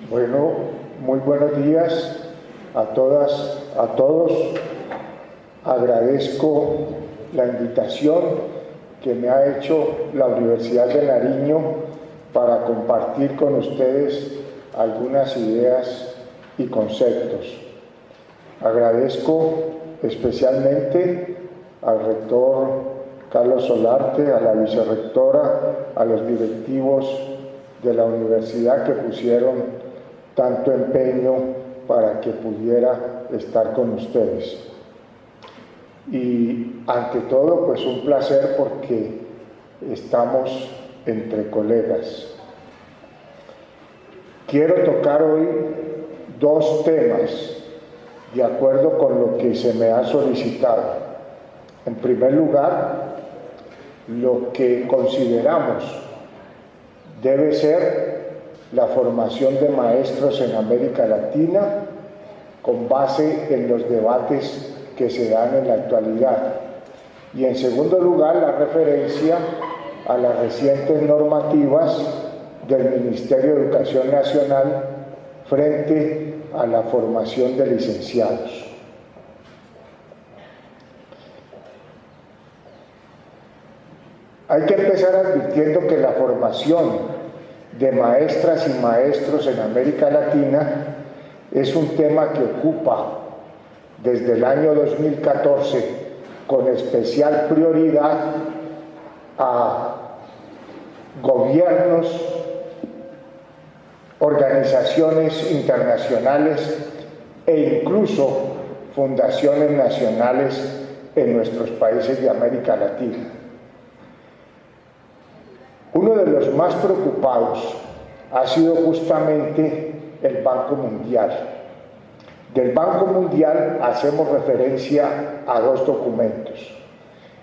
Bueno, muy buenos días a todas, a todos. Agradezco la invitación que me ha hecho la Universidad de Nariño para compartir con ustedes algunas ideas y conceptos. Agradezco especialmente al rector Carlos Solarte, a la vicerrectora, a los directivos de la universidad que pusieron tanto empeño para que pudiera estar con ustedes. Y ante todo, pues un placer porque estamos entre colegas. Quiero tocar hoy dos temas de acuerdo con lo que se me ha solicitado. En primer lugar, lo que consideramos debe ser la formación de maestros en América Latina con base en los debates que se dan en la actualidad. Y en segundo lugar, la referencia a las recientes normativas del Ministerio de Educación Nacional frente a la formación de licenciados. Hay que empezar advirtiendo que la formación de maestras y maestros en América Latina es un tema que ocupa desde el año 2014 con especial prioridad a gobiernos, organizaciones internacionales e incluso fundaciones nacionales en nuestros países de América Latina. Uno de los más preocupados ha sido justamente el Banco Mundial. Del Banco Mundial hacemos referencia a dos documentos.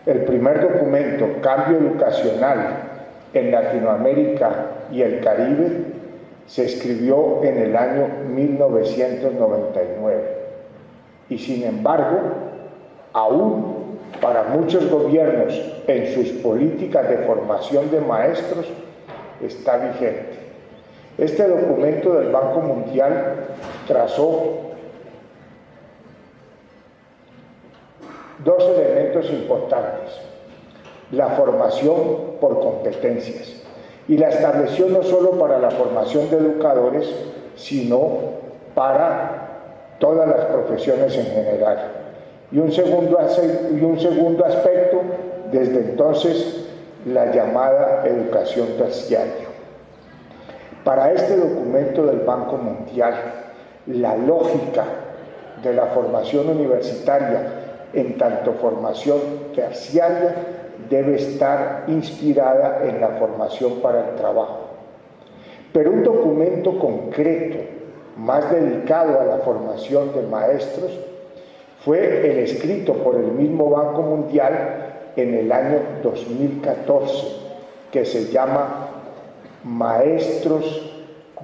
El primer documento, Cambio Educacional en Latinoamérica y el Caribe, se escribió en el año 1999. Y sin embargo, aún para muchos gobiernos en sus políticas de formación de maestros está vigente. Este documento del Banco Mundial trazó dos elementos importantes: la formación por competencias, y la estableció no solo para la formación de educadores, sino para todas las profesiones en general. Y un segundo aspecto, desde entonces, la llamada educación terciaria. Para este documento del Banco Mundial, la lógica de la formación universitaria, en tanto formación terciaria, debe estar inspirada en la formación para el trabajo. Pero un documento concreto, más dedicado a la formación de maestros, fue el escrito por el mismo Banco Mundial en el año 2014, que se llama Maestros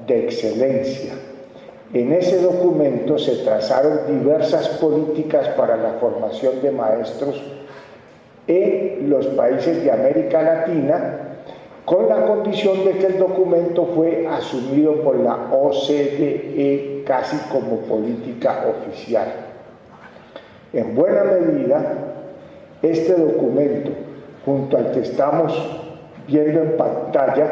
de Excelencia. En ese documento se trazaron diversas políticas para la formación de maestros en los países de América Latina, con la condición de que el documento fue asumido por la OCDE casi como política oficial. En buena medida, este documento, junto al que estamos viendo en pantalla,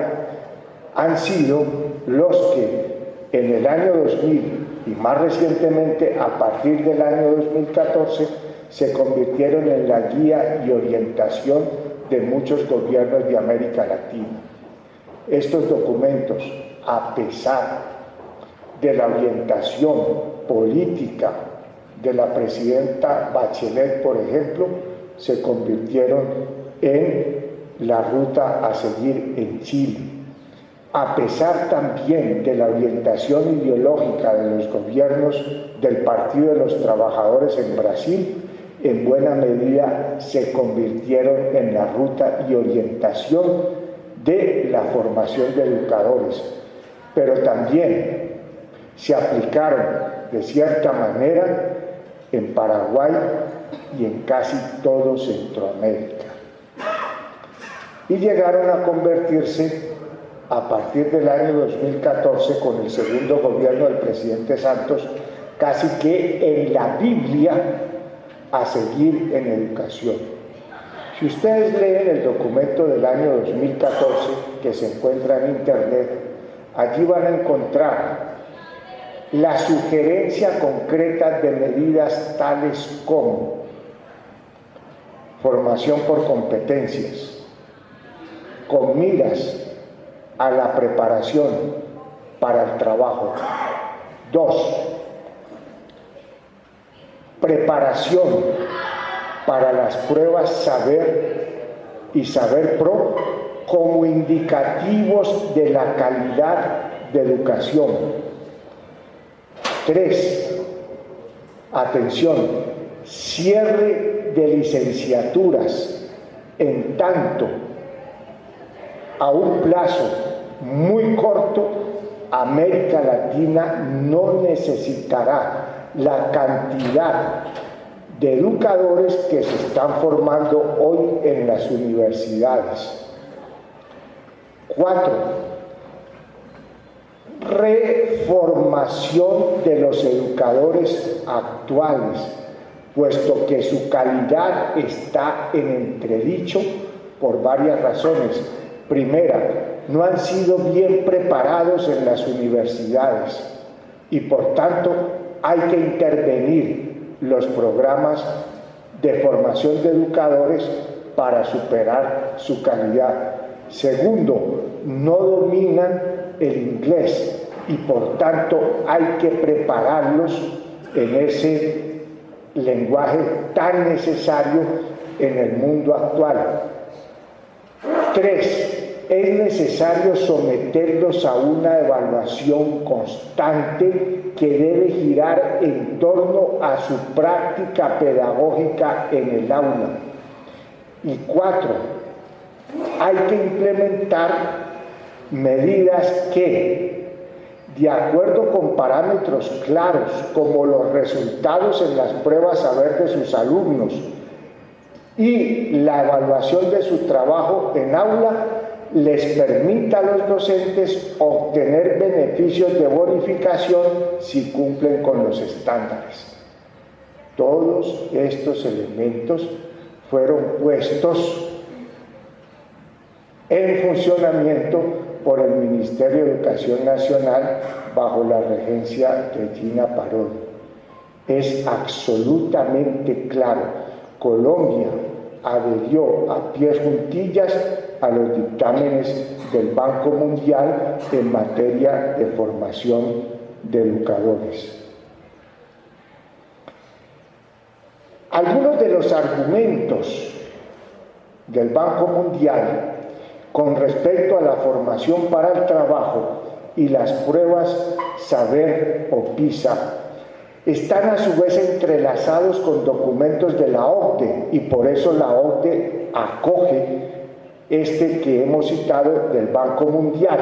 han sido los que en el año 2000 y más recientemente a partir del año 2014 se convirtieron en la guía y orientación de muchos gobiernos de América Latina. Estos documentos, a pesar de la orientación política de la presidenta Bachelet, por ejemplo, se convirtieron en la ruta a seguir en Chile. A pesar también de la orientación ideológica de los gobiernos del Partido de los Trabajadores en Brasil, en buena medida se convirtieron en la ruta y orientación de la formación de educadores, pero también se aplicaron de cierta manera en Paraguay y en casi todo Centroamérica. Y llegaron a convertirse a partir del año 2014, con el segundo gobierno del presidente Santos, casi que en la Biblia a seguir en educación. Si ustedes leen el documento del año 2014, que se encuentra en internet, allí van a encontrar la sugerencia concreta de medidas tales como formación por competencias, con miras a la preparación para el trabajo. 2, preparación para las pruebas Saber y Saber Pro como indicativos de la calidad de educación. 3, atención, cierre de licenciaturas en tanto a un plazo muy corto, América Latina no necesitará la cantidad de educadores que se están formando hoy en las universidades. 4, reformación de los educadores actuales, puesto que su calidad está en entredicho por varias razones. Primera, no han sido bien preparados en las universidades y por tanto hay que intervenir los programas de formación de educadores para superar su calidad. Segundo, no dominan el inglés y por tanto hay que prepararlos en ese lenguaje tan necesario en el mundo actual. 3, es necesario someterlos a una evaluación constante que debe girar en torno a su práctica pedagógica en el aula. Y 4, hay que implementar medidas que, de acuerdo con parámetros claros, como los resultados en las pruebas Saber de sus alumnos y la evaluación de su trabajo en aula, les permita a los docentes obtener beneficios de bonificación si cumplen con los estándares. Todos estos elementos fueron puestos en funcionamiento por el Ministerio de Educación Nacional bajo la regencia de Gina Parodi. Es absolutamente claro, Colombia adhirió a pies juntillas a los dictámenes del Banco Mundial en materia de formación de educadores. Algunos de los argumentos del Banco Mundial con respecto a la formación para el trabajo y las pruebas Saber o PISA están a su vez entrelazados con documentos de la OCDE y por eso la OCDE acoge este que hemos citado del Banco Mundial.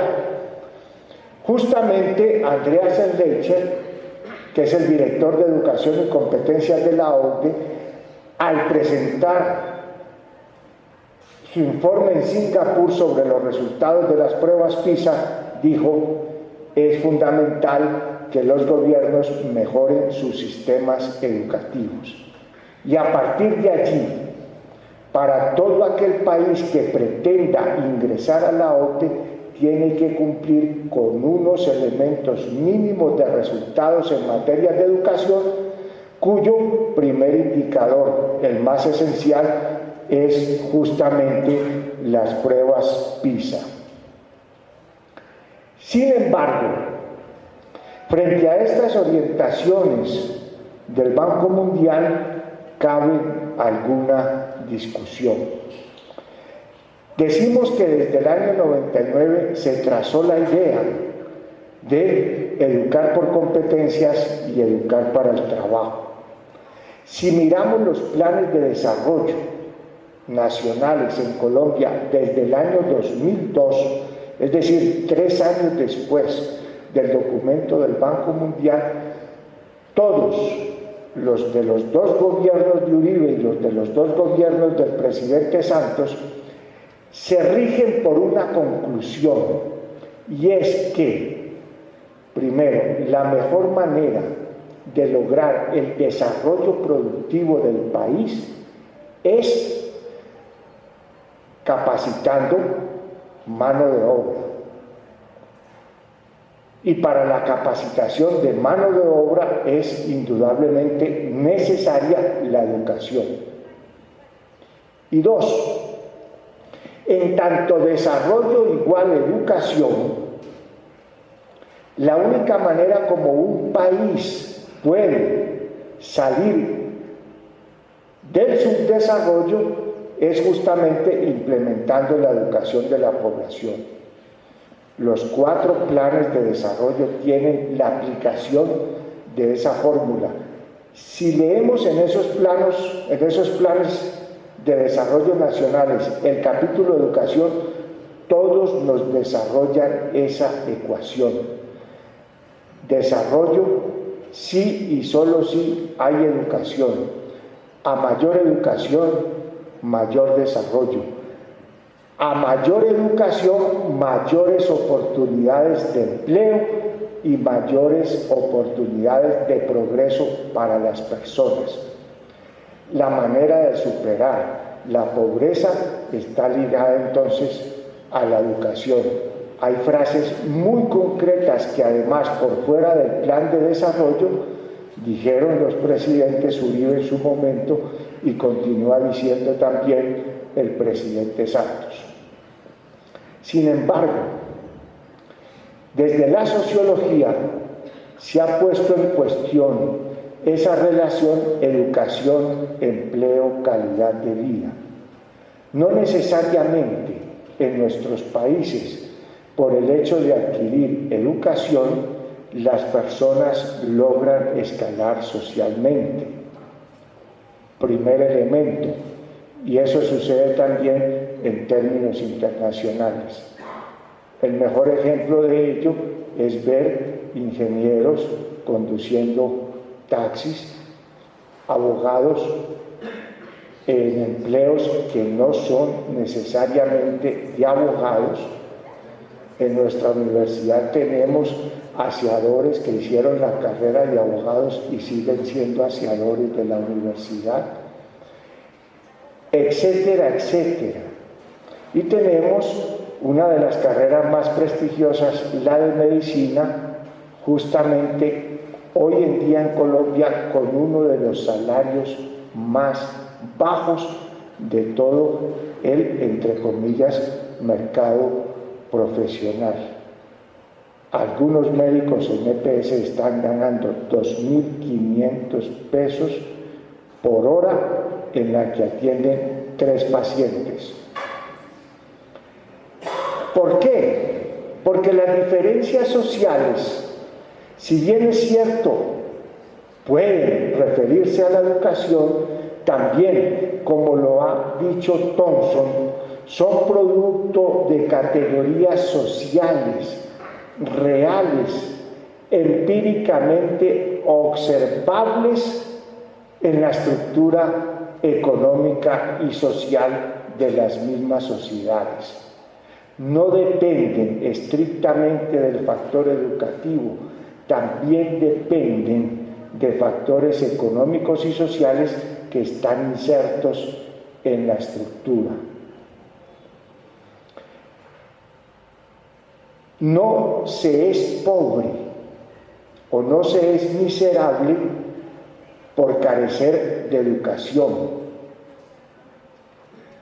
Justamente Andreas Schleicher, que es el director de Educación y Competencias de la OCDE, al presentar su informe en Singapur sobre los resultados de las pruebas PISA, dijo: es fundamental que los gobiernos mejoren sus sistemas educativos. Y a partir de allí, para todo aquel país que pretenda ingresar a la OCDE, tiene que cumplir con unos elementos mínimos de resultados en materia de educación, cuyo primer indicador, el más esencial, es justamente las pruebas PISA. Sin embargo, frente a estas orientaciones del Banco Mundial, cabe alguna discusión. Decimos que desde el año 99 se trazó la idea de educar por competencias y educar para el trabajo. Si miramos los planes de desarrollo nacionales en Colombia desde el año 2002, es decir, 3 años después del documento del Banco Mundial, todos los de los 2 gobiernos de Uribe y los de los 2 gobiernos del presidente Santos se rigen por una conclusión, y es que, primero, la mejor manera de lograr el desarrollo productivo del país es capacitando mano de obra. Y para la capacitación de mano de obra es indudablemente necesaria la educación. Y dos, en tanto desarrollo igual educación, la única manera como un país puede salir del subdesarrollo es justamente implementando la educación de la población. Los 4 planes de desarrollo tienen la aplicación de esa fórmula. Si leemos en esos planes de desarrollo nacionales el capítulo de educación, todos nos desarrollan esa ecuación. Desarrollo, sí y solo si hay educación. A mayor educación, mayor desarrollo. A mayor educación, mayores oportunidades de empleo y mayores oportunidades de progreso para las personas. La manera de superar la pobreza está ligada entonces a la educación. Hay frases muy concretas que además por fuera del plan de desarrollo dijeron los presidentes Uribe en su momento y continúa diciendo también el presidente Santos. Sin embargo, desde la sociología se ha puesto en cuestión esa relación educación, empleo, calidad de vida. No necesariamente en nuestros países, por el hecho de adquirir educación, las personas logran escalar socialmente. Primer elemento, y eso sucede también en términos internacionales. El mejor ejemplo de ello es ver ingenieros conduciendo taxis, abogados en empleos que no son necesariamente de abogados. En nuestra universidad tenemos aseadores que hicieron la carrera de abogados y siguen siendo aseadores de la universidad, etcétera, etcétera. Y tenemos una de las carreras más prestigiosas, la de medicina, justamente hoy en día en Colombia con uno de los salarios más bajos de todo el, entre comillas, mercado profesional. Algunos médicos en EPS están ganando 2.500 pesos por hora en la que atienden 3 pacientes. ¿Por qué? Porque las diferencias sociales, si bien es cierto, pueden referirse a la educación, también, como lo ha dicho Thompson, son producto de categorías sociales, reales, empíricamente observables en la estructura económica y social de las mismas sociedades. No dependen estrictamente del factor educativo, también dependen de factores económicos y sociales que están insertos en la estructura. No se es pobre o no se es miserable por carecer de educación.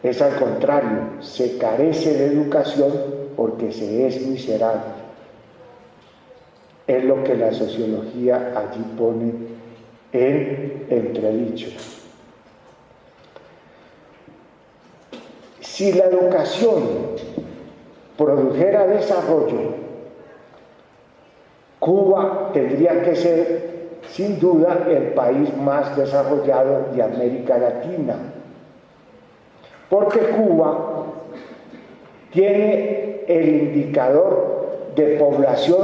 Es al contrario, se carece de educación porque se es miserable. Es lo que la sociología allí pone en entredicho. Si la educación produjera desarrollo, Cuba tendría que ser, sin duda, el país más desarrollado de América Latina, porque Cuba tiene el indicador de población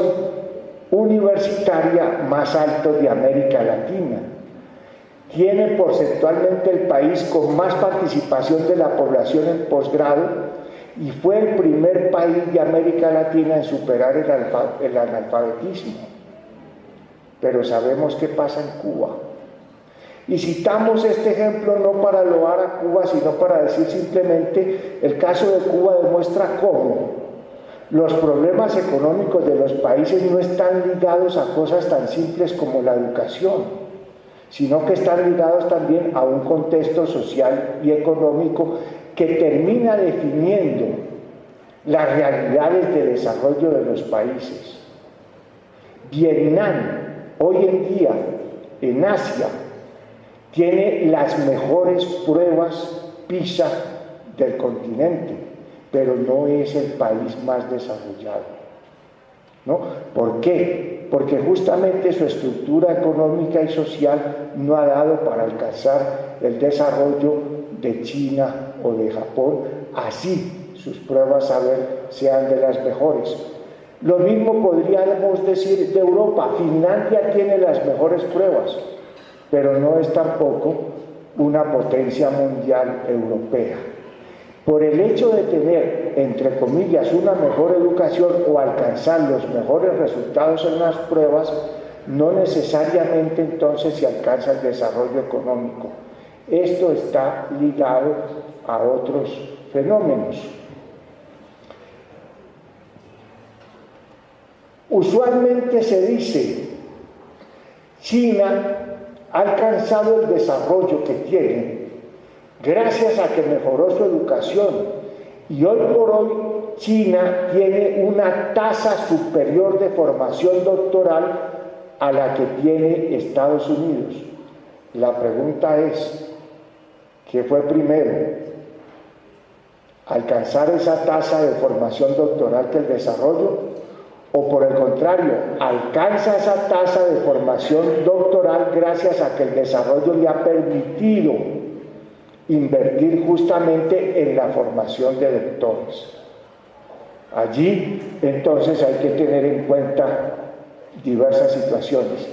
universitaria más alto de América Latina. Tiene porcentualmente el país con más participación de la población en posgrado y fue el primer país de América Latina en superar el analfabetismo. Pero sabemos qué pasa en Cuba. Y citamos este ejemplo no para loar a Cuba, sino para decir simplemente, el caso de Cuba demuestra cómo los problemas económicos de los países no están ligados a cosas tan simples como la educación, sino que están ligados también a un contexto social y económico que termina definiendo las realidades de desarrollo de los países. Vietnam, hoy en día, en Asia, tiene las mejores pruebas PISA del continente, pero no es el país más desarrollado, ¿no? ¿Por qué? Porque justamente su estructura económica y social no ha dado para alcanzar el desarrollo de China o de Japón, así sus pruebas a ver sean de las mejores. Lo mismo podríamos decir de Europa. Finlandia tiene las mejores pruebas, pero no es tampoco una potencia mundial europea. Por el hecho de tener, entre comillas, una mejor educación o alcanzar los mejores resultados en las pruebas, no necesariamente entonces se alcanza el desarrollo económico. Esto está ligado a otros fenómenos. Usualmente se dice, China ha alcanzado el desarrollo que tiene gracias a que mejoró su educación, y hoy por hoy China tiene una tasa superior de formación doctoral a la que tiene Estados Unidos. La pregunta es, ¿qué fue primero? ¿Alcanzar esa tasa de formación doctoral que el desarrollo? ¿O por el contrario, alcanza esa tasa de formación doctoral gracias a que el desarrollo le ha permitido invertir justamente en la formación de doctores? Allí, entonces, hay que tener en cuenta diversas situaciones.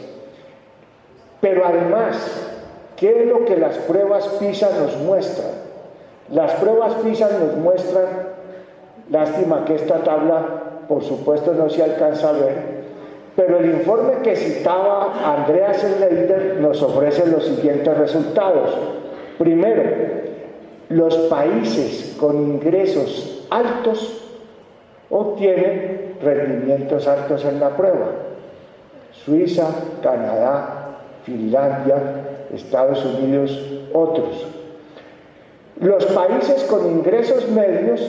Pero además, ¿qué es lo que las pruebas PISA nos muestran? Las pruebas PISA nos muestran, lástima que esta tabla por supuesto no se alcanza a ver, pero el informe que citaba Andreas Schneider nos ofrece los siguientes resultados. Primero, los países con ingresos altos obtienen rendimientos altos en la prueba. Suiza, Canadá, Finlandia, Estados Unidos, otros. Los países con ingresos medios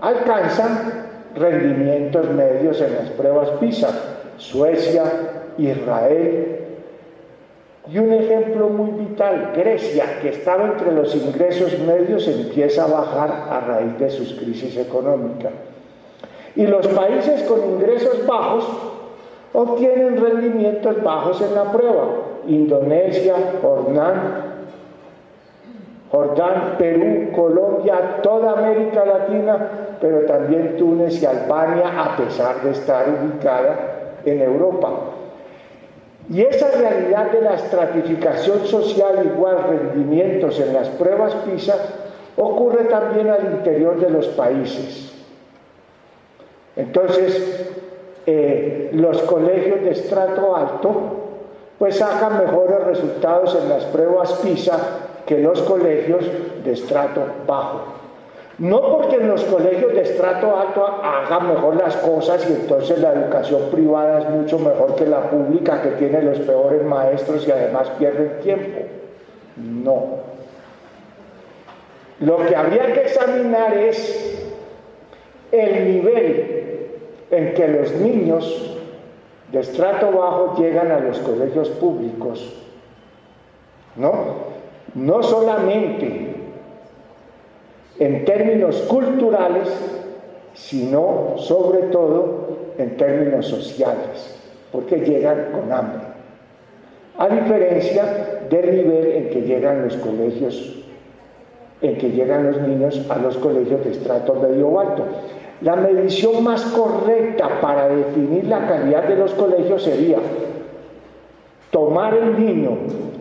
alcanzan rendimientos medios en las pruebas PISA, Suecia, Israel, y un ejemplo muy vital, Grecia, que estaba entre los ingresos medios, empieza a bajar a raíz de sus crisis económicas. Y los países con ingresos bajos obtienen rendimientos bajos en la prueba, Indonesia, Jordán, Perú, Colombia, toda América Latina, pero también Túnez y Albania, a pesar de estar ubicada en Europa. Y esa realidad de la estratificación social igual rendimientos en las pruebas PISA ocurre también al interior de los países. Entonces, los colegios de estrato alto pues sacan mejores resultados en las pruebas PISA que los colegios de estrato bajo. No porque en los colegios de estrato alto hagan mejor las cosas y entonces la educación privada es mucho mejor que la pública, que tiene los peores maestros y además pierden tiempo. No. Lo que habría que examinar es el nivel en que los niños de estrato bajo llegan a los colegios públicos, no solamente en términos culturales, sino sobre todo en términos sociales, porque llegan con hambre, a diferencia del nivel en que llegan los colegios, en que llegan los niños a los colegios de estrato medio o alto. La medición más correcta para definir la calidad de los colegios sería tomar el niño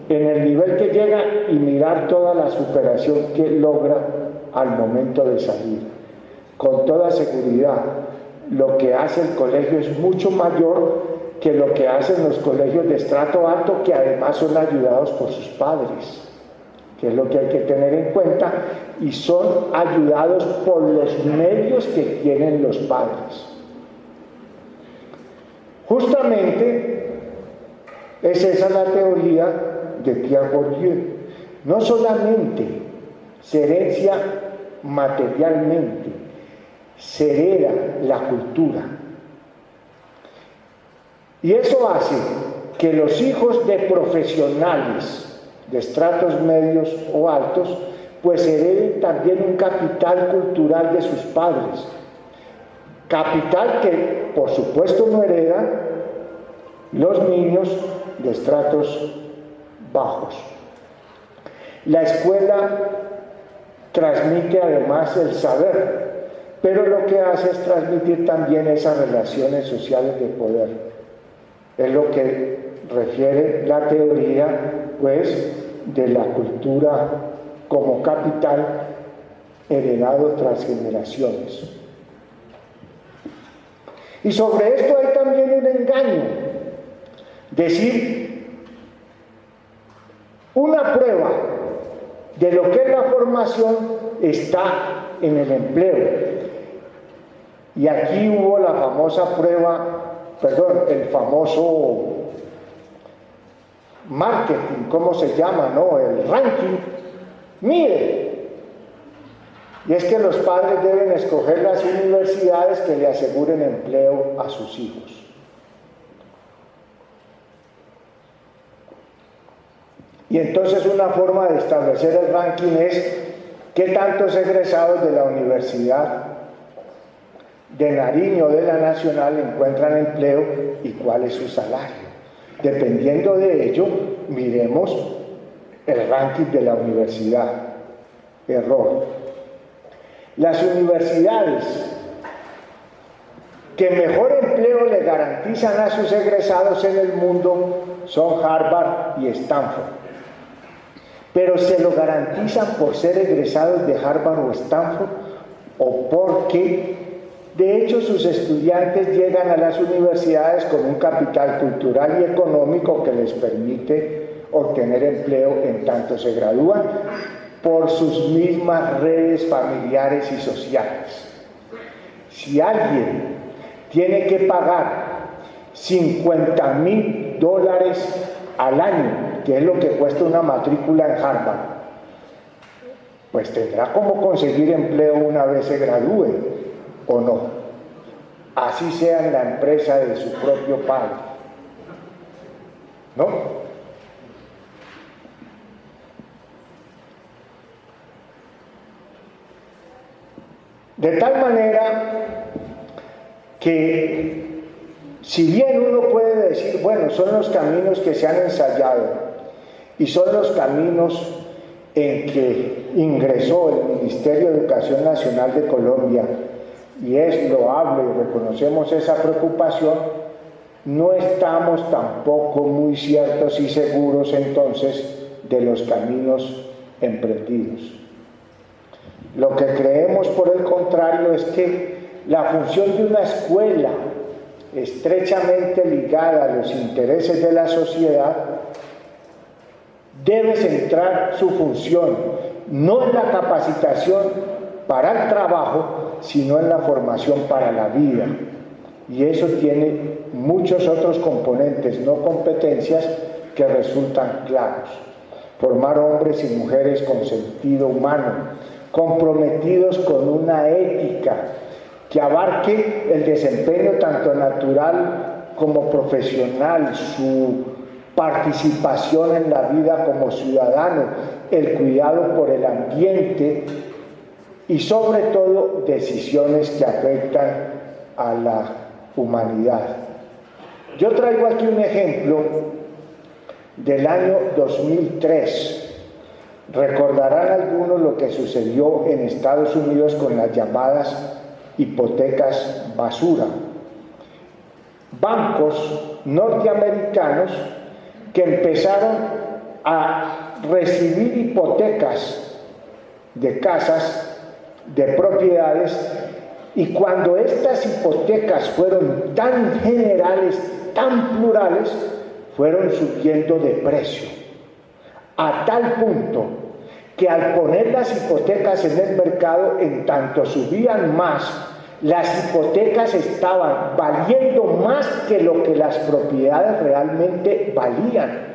en el nivel que llega y mirar toda la superación que logra al momento de salir. con toda seguridad, lo que hace el colegio es mucho mayor que lo que hacen los colegios de estrato alto, que además son ayudados por sus padres, que es lo que hay que tener en cuenta, y son ayudados por los medios que tienen los padres. Justamente es esa la teoría de Pierre Bourdieu. No solamente se herencia materialmente, se hereda la cultura. Y eso hace que los hijos de profesionales de estratos medios o altos, pues hereden también un capital cultural de sus padres. Capital que, por supuesto, no heredan los niños de estratos bajos. La escuela transmite además el saber, pero lo que hace es transmitir también esas relaciones sociales de poder. Es lo que refiere la teoría, pues, de la cultura como capital heredado tras generaciones. Y sobre esto hay también un engaño. Decir, una prueba de lo que es la formación está en el empleo. Y aquí hubo la famosa el famoso marketing, ¿cómo se llama, no? El ranking. Mire, y es que los padres deben escoger las universidades que le aseguren empleo a sus hijos. Y entonces una forma de establecer el ranking es qué tantos egresados de la Universidad de Nariño o de la Nacional encuentran empleo y cuál es su salario. Dependiendo de ello, miremos el ranking de la universidad. Error. Las universidades que mejor empleo le garantizan a sus egresados en el mundo son Harvard y Stanford. Pero se lo garantizan por ser egresados de Harvard o Stanford o porque de hecho sus estudiantes llegan a las universidades con un capital cultural y económico que les permite obtener empleo en tanto se gradúan por sus mismas redes familiares y sociales. Si alguien tiene que pagar $50,000 al año, que es lo que cuesta una matrícula en Harvard, pues tendrá cómo conseguir empleo una vez se gradúe, ¿o no? Así sea en la empresa de su propio padre, ¿no? De tal manera que, si bien uno puede decir, bueno, son los caminos que se han ensayado y son los caminos en que ingresó el Ministerio de Educación Nacional de Colombia, y es loable y reconocemos esa preocupación, no estamos tampoco muy ciertos y seguros entonces de los caminos emprendidos. Lo que creemos, por el contrario, es que la función de una escuela estrechamente ligada a los intereses de la sociedad debe centrar su función no en la capacitación para el trabajo, sino en la formación para la vida. Y eso tiene muchos otros componentes, no competencias, que resultan claros. Formar hombres y mujeres con sentido humano, comprometidos con una ética que abarque el desempeño tanto natural como profesional, su participación en la vida como ciudadano, el cuidado por el ambiente y sobre todo decisiones que afectan a la humanidad. Yo traigo aquí un ejemplo del año 2003. Recordarán algunos lo que sucedió en Estados Unidos con las llamadas hipotecas basura. Bancos norteamericanos que empezaron a recibir hipotecas de casas, de propiedades, Y cuando estas hipotecas fueron tan generales, tan plurales, fueron subiendo de precio, a tal punto que al poner las hipotecas en el mercado, en tanto subían más, las hipotecas estaban valiendo más que lo que las propiedades realmente valían.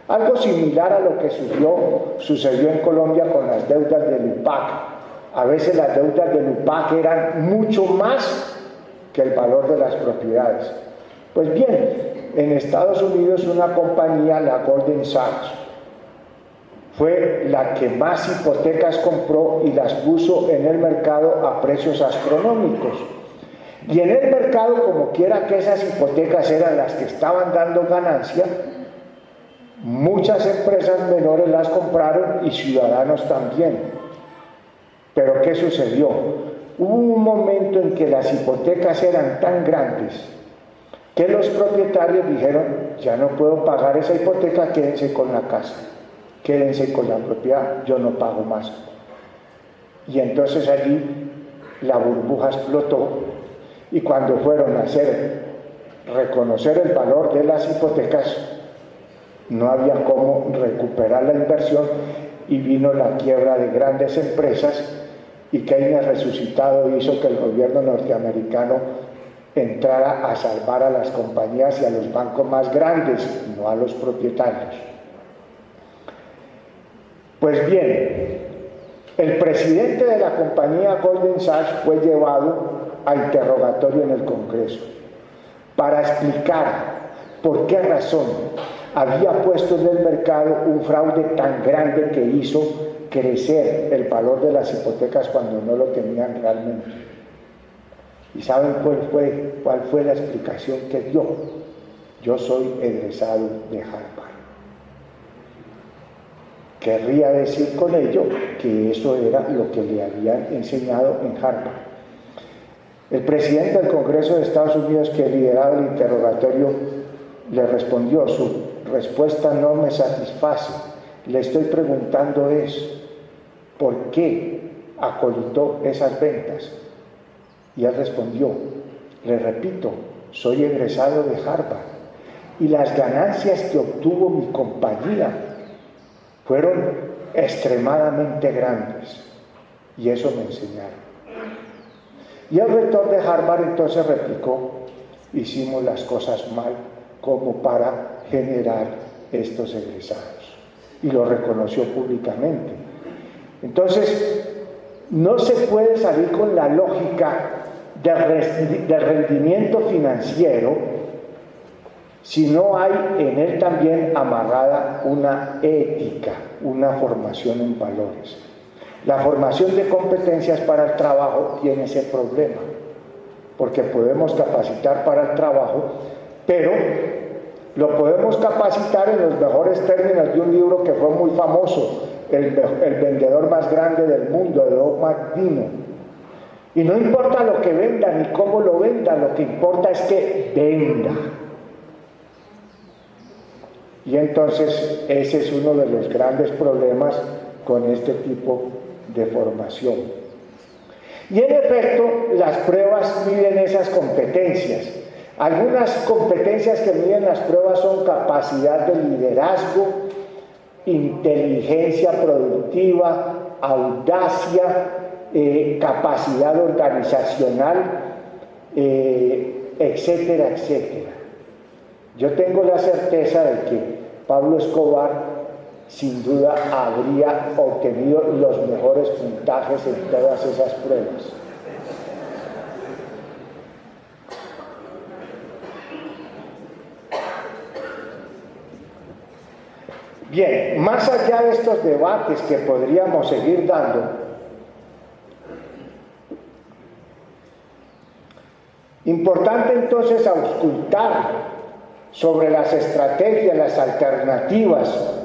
Algo similar a lo que sucedió en Colombia con las deudas del UPAC. A veces las deudas del UPAC eran mucho más que el valor de las propiedades. Pues bien, en Estados Unidos una compañía, la Goldman Sachs, fue la que más hipotecas compró y las puso en el mercado a precios astronómicos. Y en el mercado, como quiera que esas hipotecas eran las que estaban dando ganancia, muchas empresas menores las compraron y ciudadanos también. Pero ¿qué sucedió? Hubo un momento en que las hipotecas eran tan grandes que los propietarios dijeron: ya no puedo pagar esa hipoteca, quédense con la casa, quédense con la propiedad, yo no pago más. Y entonces allí la burbuja explotó, y cuando fueron a reconocer el valor de las hipotecas, no había cómo recuperar la inversión y vino la quiebra de grandes empresas, y Keynes resucitado hizo que el gobierno norteamericano entrara a salvar a las compañías y a los bancos más grandes, no a los propietarios. Pues bien, el presidente de la compañía Goldman Sachs fue llevado a interrogatorio en el Congreso para explicar por qué razón había puesto en el mercado un fraude tan grande que hizo crecer el valor de las hipotecas cuando no lo tenían realmente. ¿Y saben cuál fue la explicación que dio? Yo soy egresado de Harvard. Querría decir con ello que eso era lo que le habían enseñado en Harvard. El presidente del Congreso de Estados Unidos, que lideraba el interrogatorio, le respondió: su respuesta no me satisface. Le estoy preguntando ¿por qué acolitó esas ventas? Y él respondió: le repito, soy egresado de Harvard y las ganancias que obtuvo mi compañía fueron extremadamente grandes, y eso me enseñaron. Y el rector de Harvard entonces replicó: hicimos las cosas mal como para generar estos egresados, y lo reconoció públicamente. Entonces, no se puede salir con la lógica del rendimiento financiero si no hay en él también amarrada una ética, una formación en valores. La formación de competencias para el trabajo tiene ese problema, porque podemos capacitar para el trabajo, pero lo podemos capacitar en los mejores términos de un libro que fue muy famoso, el vendedor más grande del mundo, de Doug McDino. Y no importa lo que venda ni cómo lo venda, lo que importa es que venda. Y entonces ese es uno de los grandes problemas con este tipo de formación. Y en efecto, las pruebas miden esas competencias. Algunas competencias que miden las pruebas son capacidad de liderazgo, inteligencia productiva, audacia, capacidad organizacional, etcétera, etcétera. Yo tengo la certeza de que Pablo Escobar sin duda habría obtenido los mejores puntajes en todas esas pruebas. Bien, más allá de estos debates que podríamos seguir dando, importante entonces auscultar sobre las estrategias, las alternativas,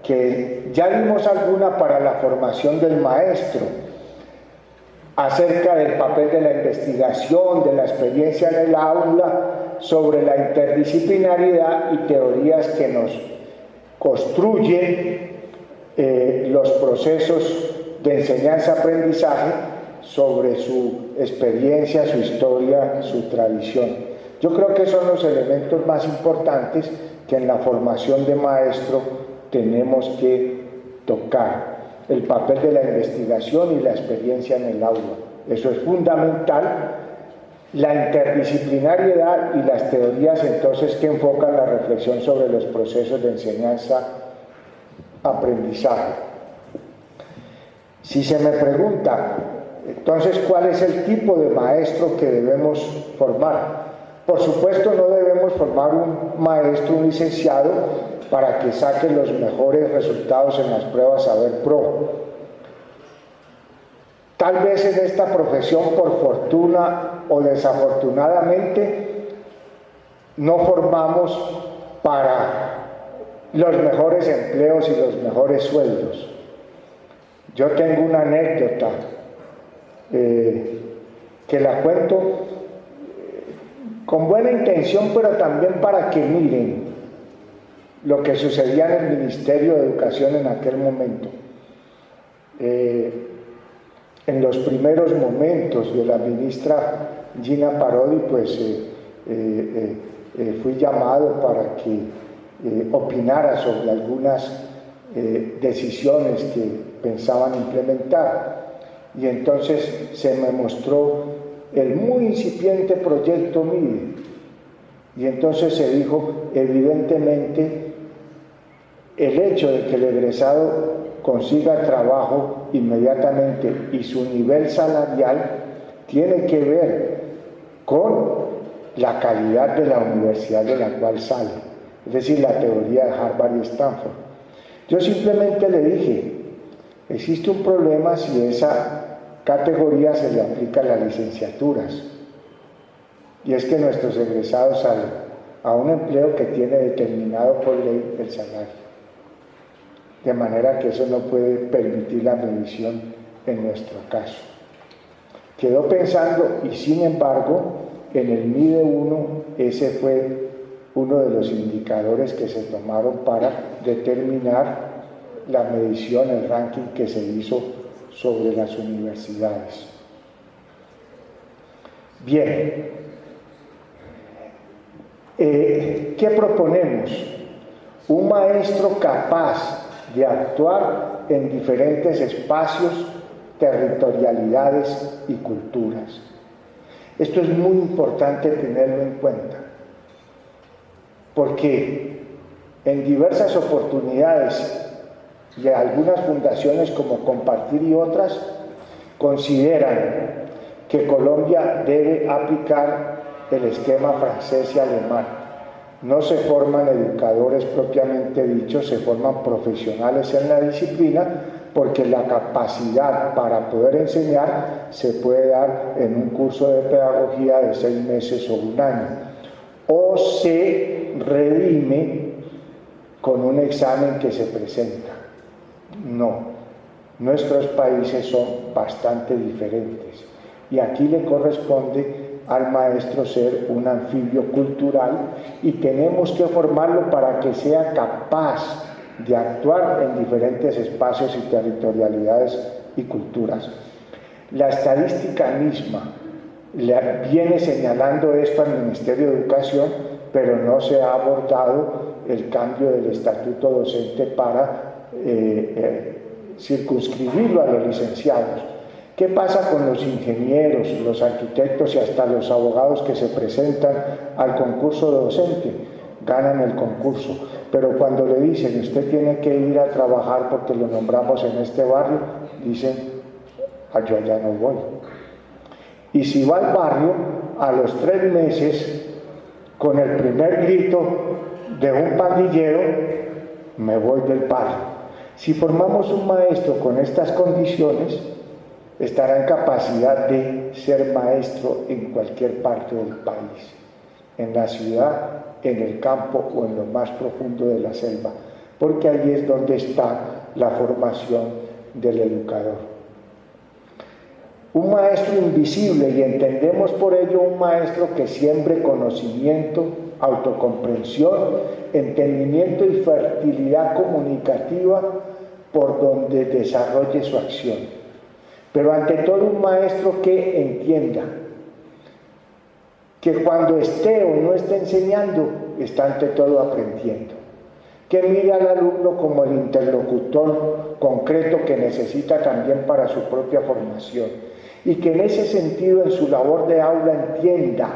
que ya vimos alguna para la formación del maestro, acerca del papel de la investigación, de la experiencia en el aula, sobre la interdisciplinariedad y teorías que nos construyen los procesos de enseñanza-aprendizaje, sobre su experiencia, su historia, su tradición. Yo creo que son los elementos más importantes que en la formación de maestro tenemos que tocar. El papel de la investigación y la experiencia en el aula. Eso es fundamental. La interdisciplinariedad y las teorías entonces que enfocan la reflexión sobre los procesos de enseñanza-aprendizaje. Si se me pregunta, entonces, ¿cuál es el tipo de maestro que debemos formar? Por supuesto, no debemos formar un maestro, un licenciado, para que saque los mejores resultados en las pruebas Saber Pro. Tal vez en esta profesión, por fortuna o desafortunadamente, no formamos para los mejores empleos y los mejores sueldos. Yo tengo una anécdota que la cuento con buena intención, pero también para que miren lo que sucedía en el Ministerio de Educación en aquel momento. En los primeros momentos de la ministra Gina Parodi, pues fui llamado para que opinara sobre algunas decisiones que pensaban implementar. Y entonces se me mostró el muy incipiente proyecto MIDE. Y entonces se dijo, evidentemente, el hecho de que el egresado consiga trabajo inmediatamente y su nivel salarial tiene que ver con la calidad de la universidad de la cual sale, es decir, la teoría de Harvard y Stanford. Yo simplemente le dije, existe un problema si esa categoría se le aplica a las licenciaturas, y es que nuestros egresados salen a un empleo que tiene determinado por ley el salario, de manera que eso no puede permitir la medición en nuestro caso. Quedó pensando, y sin embargo, en el MIDE 1, ese fue uno de los indicadores que se tomaron para determinar la medición, el ranking que se hizo sobre las universidades. Bien, ¿qué proponemos? Un maestro capaz de actuar en diferentes espacios, territorialidades y culturas. Esto es muy importante tenerlo en cuenta, porque en diversas oportunidades y algunas fundaciones como Compartir y otras consideran que Colombia debe aplicar el esquema francés y alemán. No se forman educadores propiamente dichos, se forman profesionales en la disciplina, porque la capacidad para poder enseñar se puede dar en un curso de pedagogía de 6 meses o 1 año, o se redime con un examen que se presenta. No, nuestros países son bastante diferentes y aquí le corresponde al maestro ser un anfibio cultural y tenemos que formarlo para que sea capaz de actuar en diferentes espacios y territorialidades y culturas. La estadística misma viene señalando esto al Ministerio de Educación, pero no se ha abordado el cambio del estatuto docente para circunscribirlo a los licenciados. ¿Qué pasa con los ingenieros, los arquitectos y hasta los abogados que se presentan al concurso docente? Ganan el concurso, pero cuando le dicen usted tiene que ir a trabajar porque lo nombramos en este barrio, dicen, yo allá no voy. Y si va al barrio, a los 3 meses, con el primer grito de un pandillero, me voy del barrio. Si formamos un maestro con estas condiciones, estará en capacidad de ser maestro en cualquier parte del país, en la ciudad, en el campo o en lo más profundo de la selva, porque ahí es donde está la formación del educador. Un maestro invisible, y entendemos por ello un maestro que siembre conocimiento, autocomprensión, entendimiento y fertilidad comunicativa por donde desarrolle su acción. pero ante todo un maestro que entienda que cuando esté o no esté enseñando, está ante todo aprendiendo, que mire al alumno como el interlocutor concreto que necesita también para su propia formación, y que en ese sentido, en su labor de aula, entienda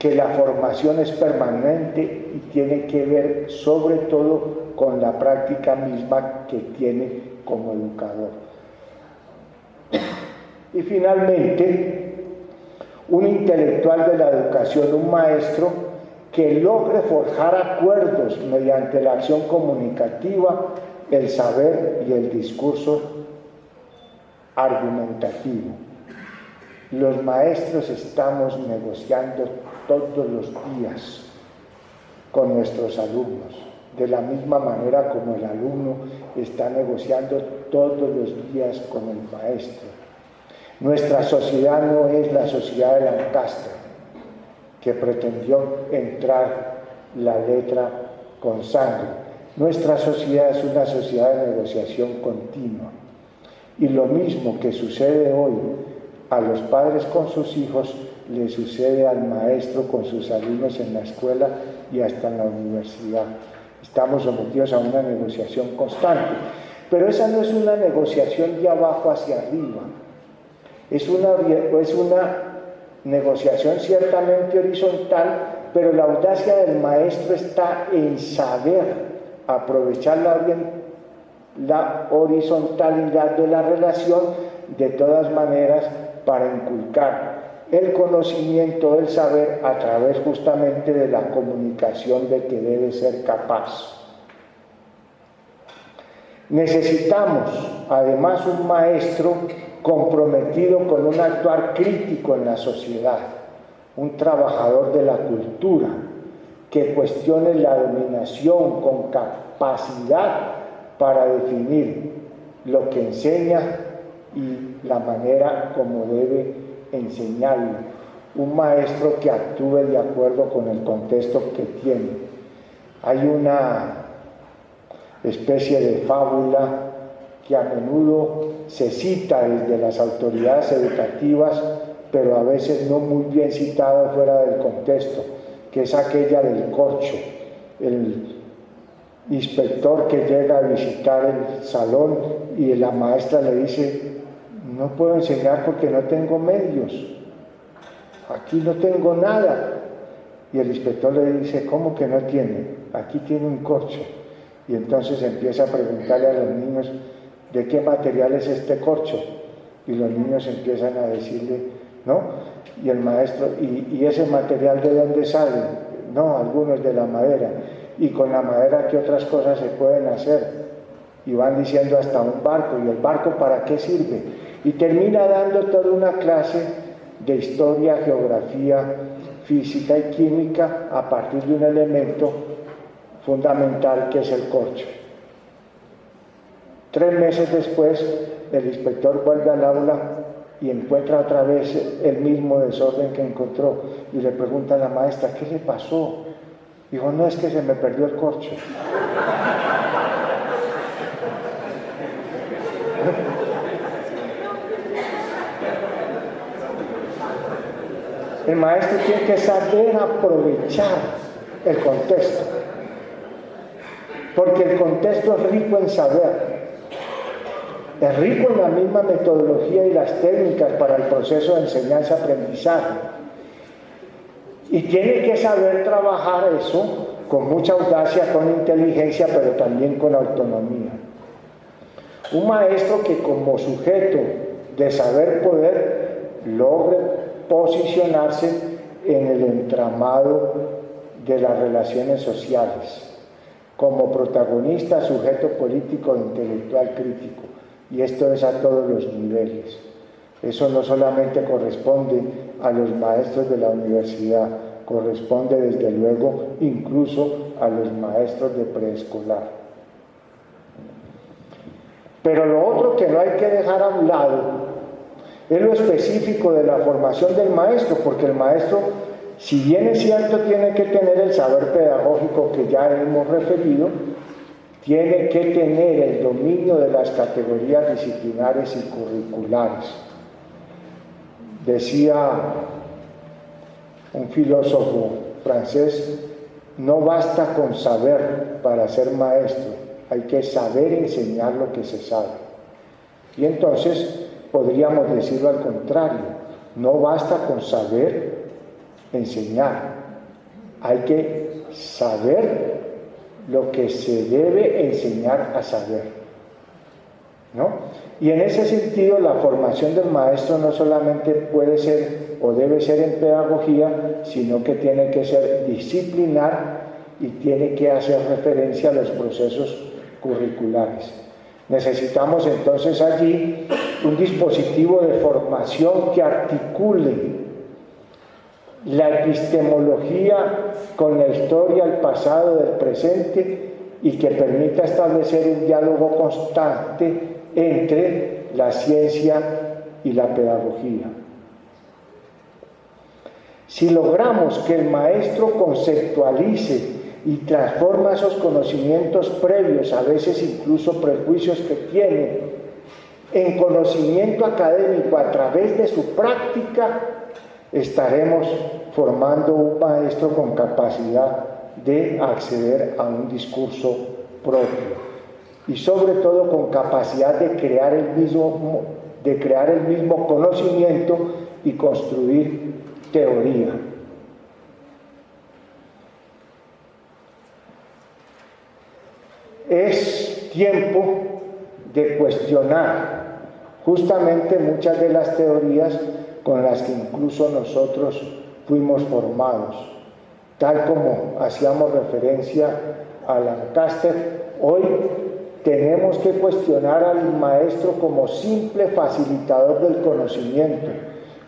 que la formación es permanente y tiene que ver sobre todo con la práctica misma que tiene como educador. Y finalmente, un intelectual de la educación, un maestro que logre forjar acuerdos mediante la acción comunicativa, el saber y el discurso argumentativo. Los maestros estamos negociando todos los días con nuestros alumnos, de la misma manera como el alumno está negociando todos los días con el maestro. Nuestra sociedad no es la sociedad de Lancaster, que pretendió entrar la letra con sangre. Nuestra sociedad es una sociedad de negociación continua. Y lo mismo que sucede hoy a los padres con sus hijos, le sucede al maestro con sus alumnos en la escuela y hasta en la universidad. Estamos sometidos a una negociación constante. Pero esa no es una negociación de abajo hacia arriba. Es una negociación ciertamente horizontal, pero la audacia del maestro está en saber aprovechar la horizontalidad de la relación de todas maneras para inculcar el conocimiento, el saber a través justamente de la comunicación de que debe ser capaz. Necesitamos además un maestro comprometido con un actuar crítico en la sociedad, un trabajador de la cultura que cuestione la dominación con capacidad para definir lo que enseña y la manera como debe enseñarlo, un maestro que actúe de acuerdo con el contexto que tiene. Hay una especie de fábula que a menudo se cita desde las autoridades educativas, pero a veces no muy bien citada fuera del contexto, que es aquella del corcho, el inspector que llega a visitar el salón y la maestra le dice: no puedo enseñar porque no tengo medios, aquí no tengo nada. Y el inspector le dice: ¿cómo que no tiene? Aquí tiene un corcho. Y entonces empieza a preguntarle a los niños: ¿de qué material es este corcho? Y los niños empiezan a decirle: ¿no? Y el maestro: ¿y ese material de dónde sale? No, algunos de la madera. ¿Y con la madera qué otras cosas se pueden hacer? Y van diciendo hasta un barco. ¿Y el barco para qué sirve? Y termina dando toda una clase de historia, geografía, física y química a partir de un elemento fundamental que es el corcho. 3 meses después, el inspector vuelve al aula y encuentra otra vez el mismo desorden que encontró y le pregunta a la maestra: ¿qué le pasó? Dijo: no, es que se me perdió el corcho. El maestro tiene que saber aprovechar el contexto, porque el contexto es rico en saber. Es rico en la misma metodología y las técnicas para el proceso de enseñanza-aprendizaje. Y tiene que saber trabajar eso con mucha audacia, con inteligencia, pero también con autonomía. Un maestro que como sujeto de saber-poder logre posicionarse en el entramado de las relaciones sociales, como protagonista, sujeto político e intelectual crítico. Y esto es a todos los niveles. Eso no solamente corresponde a los maestros de la universidad, corresponde desde luego incluso a los maestros de preescolar. Pero lo otro que no hay que dejar a un lado es lo específico de la formación del maestro, porque el maestro, si bien es cierto, tiene que tener el saber pedagógico que ya hemos referido, tiene que tener el dominio de las categorías disciplinares y curriculares. Decía un filósofo francés, no basta con saber para ser maestro, hay que saber enseñar lo que se sabe. Y entonces podríamos decirlo al contrario, no basta con saber enseñar, hay que saber lo que se debe enseñar a saber, ¿no? Y en ese sentido la formación del maestro no solamente puede ser o debe ser en pedagogía, sino que tiene que ser disciplinar y tiene que hacer referencia a los procesos curriculares. Necesitamos entonces allí un dispositivo de formación que articule la epistemología con la historia, el pasado, el presente, y que permita establecer un diálogo constante entre la ciencia y la pedagogía. Si logramos que el maestro conceptualice y transforma esos conocimientos previos, a veces incluso prejuicios que tiene, en conocimiento académico a través de su práctica, estaremos formando un maestro con capacidad de acceder a un discurso propio y sobre todo con capacidad de crear el mismo conocimiento y construir teoría. Es tiempo de cuestionar justamente muchas de las teorías con las que incluso nosotros fuimos formados. Tal como hacíamos referencia a Lancaster, hoy tenemos que cuestionar al maestro como simple facilitador del conocimiento,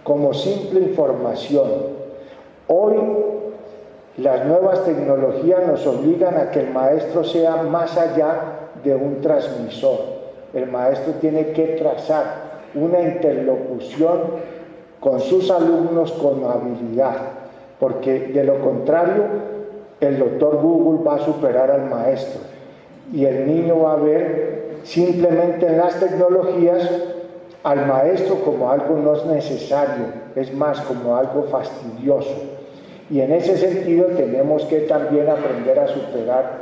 como simple información. Hoy las nuevas tecnologías nos obligan a que el maestro sea más allá de un transmisor. El maestro tiene que trazar una interlocución con sus alumnos con habilidad, porque de lo contrario el doctor Google va a superar al maestro y el niño va a ver simplemente en las tecnologías al maestro como algo no necesario, es más, como algo fastidioso. Y en ese sentido tenemos que también aprender a superar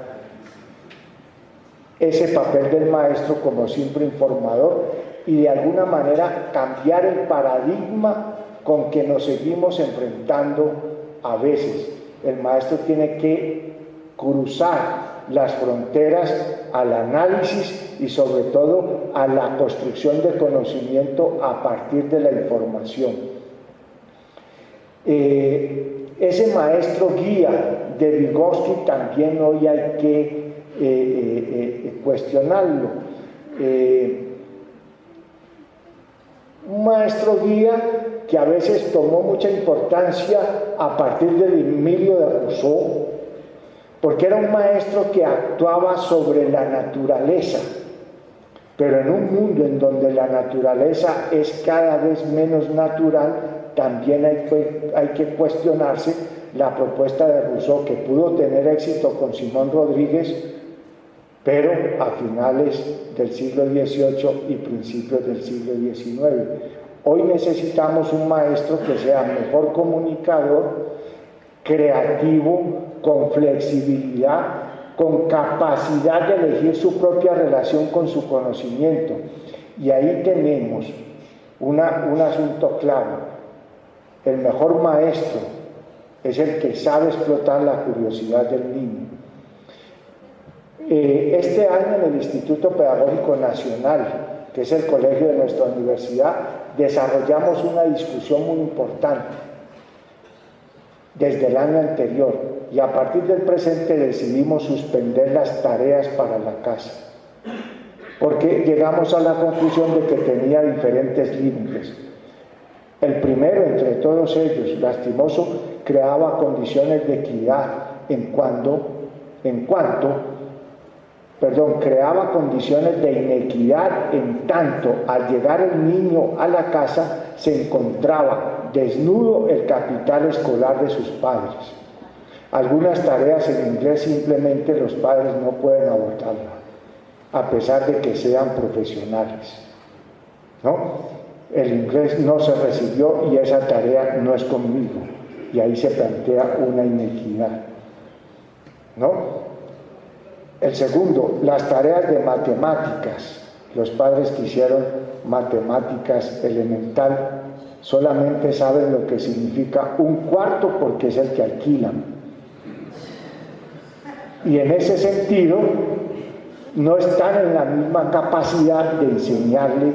ese papel del maestro como simple informador y de alguna manera cambiar el paradigma con que nos seguimos enfrentando a veces. El maestro tiene que cruzar las fronteras al análisis y sobre todo a la construcción de conocimiento a partir de la información. Ese maestro guía de Vygotsky también hoy hay que cuestionarlo. Un maestro guía que a veces tomó mucha importancia a partir de Emilio de Rousseau, porque era un maestro que actuaba sobre la naturaleza, pero en un mundo en donde la naturaleza es cada vez menos natural, también hay que cuestionarse la propuesta de Rousseau, que pudo tener éxito con Simón Rodríguez, pero a finales del siglo XVIII y principios del siglo XIX. Hoy necesitamos un maestro que sea mejor comunicador, creativo, con flexibilidad, con capacidad de elegir su propia relación con su conocimiento. Y ahí tenemos un asunto clave. El mejor maestro es el que sabe explotar la curiosidad del niño. Este año en el Instituto Pedagógico Nacional, que es el colegio de nuestra universidad, desarrollamos una discusión muy importante desde el año anterior y a partir del presente decidimos suspender las tareas para la casa, porque llegamos a la conclusión de que tenía diferentes límites. El primero entre todos ellos, lastimoso, creaba condiciones de equidad creaba condiciones de inequidad en tanto al llegar el niño a la casa se encontraba desnudo el capital escolar de sus padres. Algunas tareas en inglés simplemente los padres no pueden abordarlas, a pesar de que sean profesionales, ¿no? El inglés no se recibió y esa tarea no es conmigo, y ahí se plantea una inequidad, ¿no? El segundo, las tareas de matemáticas. Los padres que hicieron matemáticas elemental solamente saben lo que significa un cuarto porque es el que alquilan. Y en ese sentido, no están en la misma capacidad de enseñarle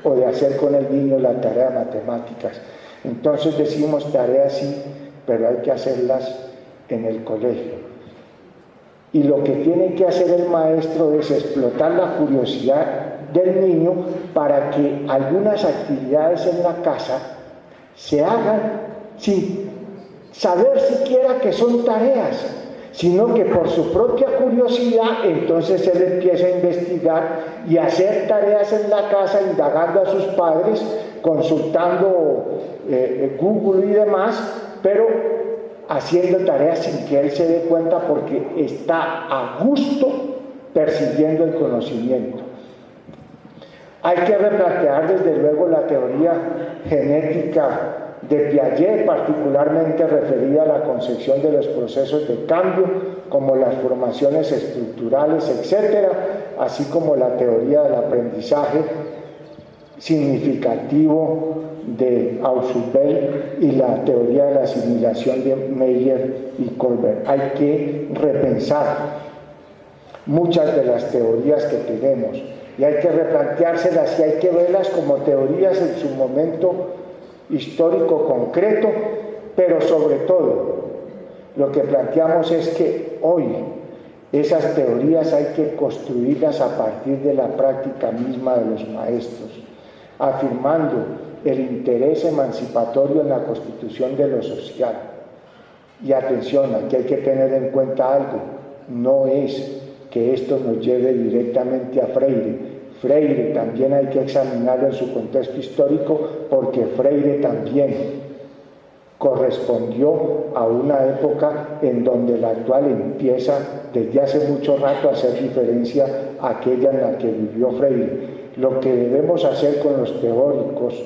o de hacer con el niño la tarea de matemáticas. Entonces decimos tareas sí, pero hay que hacerlas en el colegio. Y lo que tiene que hacer el maestro es explotar la curiosidad del niño para que algunas actividades en la casa se hagan sin saber siquiera que son tareas, sino que por su propia curiosidad entonces él empieza a investigar y a hacer tareas en la casa, indagando a sus padres, consultando Google y demás, pero haciendo tareas sin que él se dé cuenta porque está a gusto persiguiendo el conocimiento. Hay que replantear desde luego la teoría genética de Piaget, particularmente referida a la concepción de los procesos de cambio, como las formaciones estructurales, etcétera, así como la teoría del aprendizaje significativo de Ausubel y la teoría de la asimilación de Meyer y Colbert. Hay que repensar muchas de las teorías que tenemos y hay que replanteárselas y hay que verlas como teorías en su momento histórico concreto, pero sobre todo lo que planteamos es que hoy esas teorías hay que construirlas a partir de la práctica misma de los maestros, afirmando el interés emancipatorio en la constitución de lo social. Y atención, aquí hay que tener en cuenta algo, no es que esto nos lleve directamente a Freire. Freire también hay que examinarlo en su contexto histórico, porque Freire también correspondió a una época en donde la actual empieza desde hace mucho rato a hacer diferencia a aquella en la que vivió Freire. Lo que debemos hacer con los teóricos,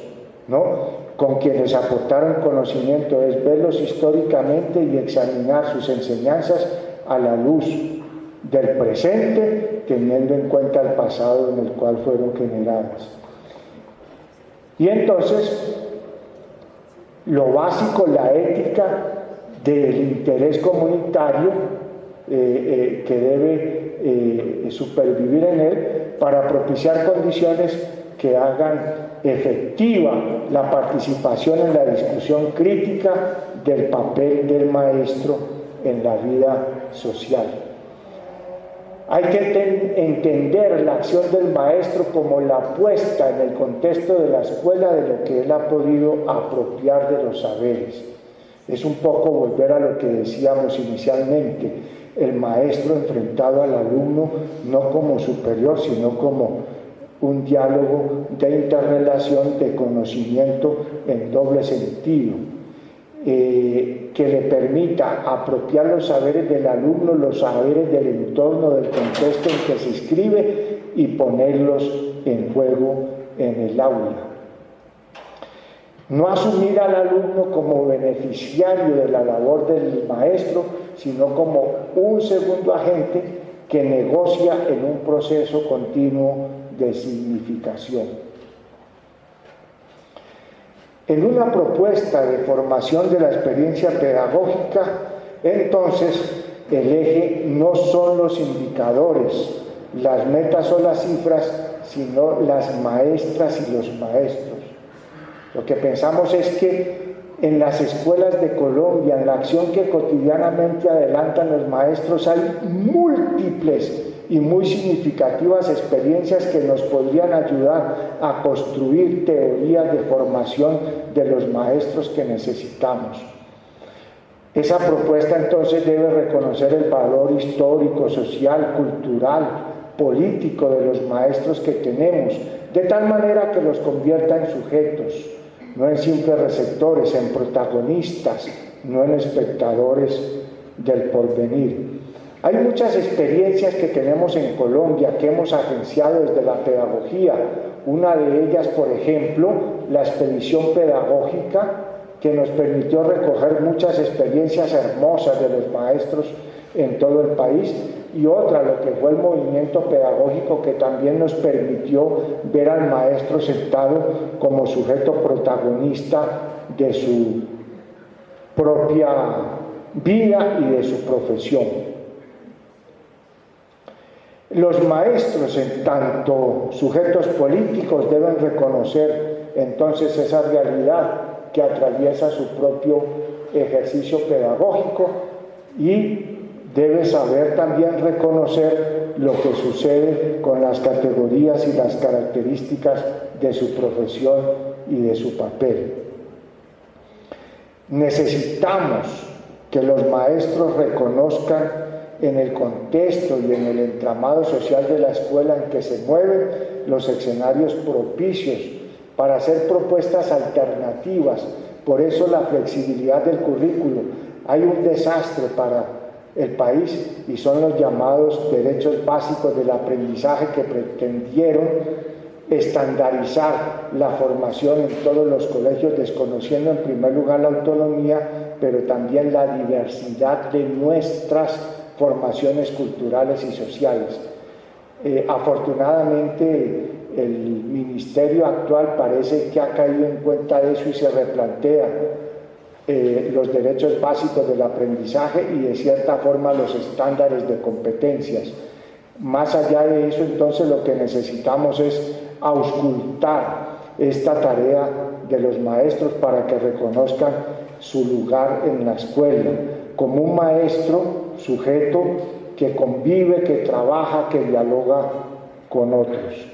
¿no?, con quienes aportaron conocimiento, es verlos históricamente y examinar sus enseñanzas a la luz del presente, teniendo en cuenta el pasado en el cual fueron generadas. Y entonces, lo básico, la ética del interés comunitario que debe supervivir en él para propiciar condiciones que hagan efectiva la participación en la discusión crítica del papel del maestro en la vida social. Hay que entender la acción del maestro como la puesta en el contexto de la escuela de lo que él ha podido apropiar de los saberes. Es un poco volver a lo que decíamos inicialmente, el maestro enfrentado al alumno no como superior, sino como un diálogo de interrelación, de conocimiento en doble sentido, que le permita apropiar los saberes del alumno, los saberes del entorno, del contexto en que se inscribe y ponerlos en juego en el aula. No asumir al alumno como beneficiario de la labor del maestro, sino como un segundo agente que negocia en un proceso continuo de significación. En una propuesta de formación de la experiencia pedagógica, entonces, el eje no son los indicadores, las metas o las cifras, sino las maestras y los maestros. Lo que pensamos es que en las escuelas de Colombia, en la acción que cotidianamente adelantan los maestros, hay múltiples y muy significativas experiencias que nos podrían ayudar a construir teorías de formación de los maestros que necesitamos. Esa propuesta entonces debe reconocer el valor histórico, social, cultural, político de los maestros que tenemos, de tal manera que los convierta en sujetos, no en simples receptores, en protagonistas, no en espectadores del porvenir. Hay muchas experiencias que tenemos en Colombia que hemos agenciado desde la pedagogía. Una de ellas, por ejemplo, la expedición pedagógica, que nos permitió recoger muchas experiencias hermosas de los maestros en todo el país, y otra, lo que fue el movimiento pedagógico, que también nos permitió ver al maestro sentado como sujeto protagonista de su propia vida y de su profesión. Los maestros, en tanto sujetos políticos, deben reconocer entonces esa realidad que atraviesa su propio ejercicio pedagógico, y debe saber también reconocer lo que sucede con las categorías y las características de su profesión y de su papel. Necesitamos que los maestros reconozcan en el contexto y en el entramado social de la escuela en que se mueven los escenarios propicios para hacer propuestas alternativas. Por eso la flexibilidad del currículo. Hay un desastre para el país y son los llamados derechos básicos del aprendizaje, que pretendieron estandarizar la formación en todos los colegios, desconociendo en primer lugar la autonomía, pero también la diversidad de nuestras formaciones culturales y sociales. Afortunadamente, el ministerio actual parece que ha caído en cuenta de eso y se replantea los derechos básicos del aprendizaje y de cierta forma los estándares de competencias. Más allá de eso, entonces, lo que necesitamos es auscultar esta tarea de los maestros para que reconozcan su lugar en la escuela como un maestro sujeto que convive, que trabaja, que dialoga con otros.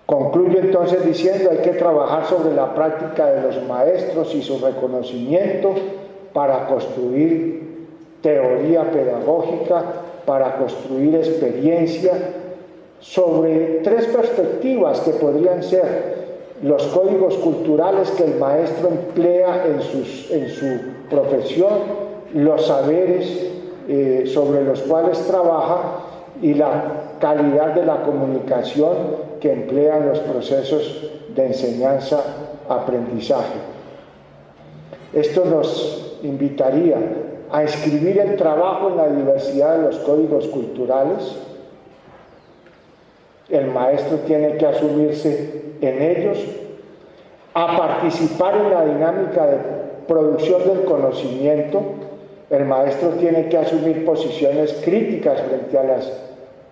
Concluyo entonces diciendo: hay que trabajar sobre la práctica de los maestros y su reconocimiento para construir teoría pedagógica, para construir experiencia sobre tres perspectivas que podrían ser los códigos culturales que el maestro emplea en su profesión, los saberes sobre los cuales trabaja y la calidad de la comunicación que emplean los procesos de enseñanza-aprendizaje. Esto nos invitaría a inscribir el trabajo en la diversidad de los códigos culturales. El maestro tiene que asumirse en ellos, a participar en la dinámica de producción del conocimiento. El maestro tiene que asumir posiciones críticas frente a las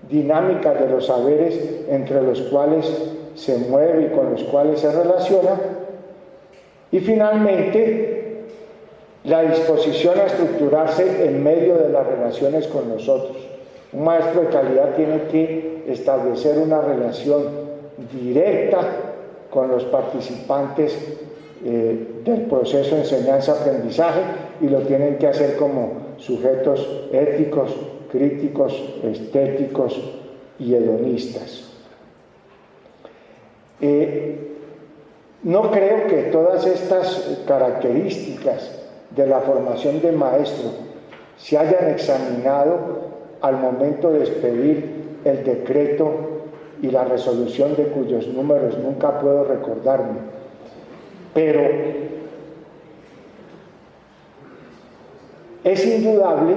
dinámicas de los saberes entre los cuales se mueve y con los cuales se relaciona. Y finalmente, la disposición a estructurarse en medio de las relaciones con nosotros. Un maestro de calidad tiene que establecer una relación directa con los participantes del proceso de enseñanza-aprendizaje, y lo tienen que hacer como sujetos éticos, críticos, estéticos y hedonistas. No creo que todas estas características de la formación de maestro se hayan examinado al momento de expedir el decreto y la resolución de cuyos números nunca puedo recordarme, pero es indudable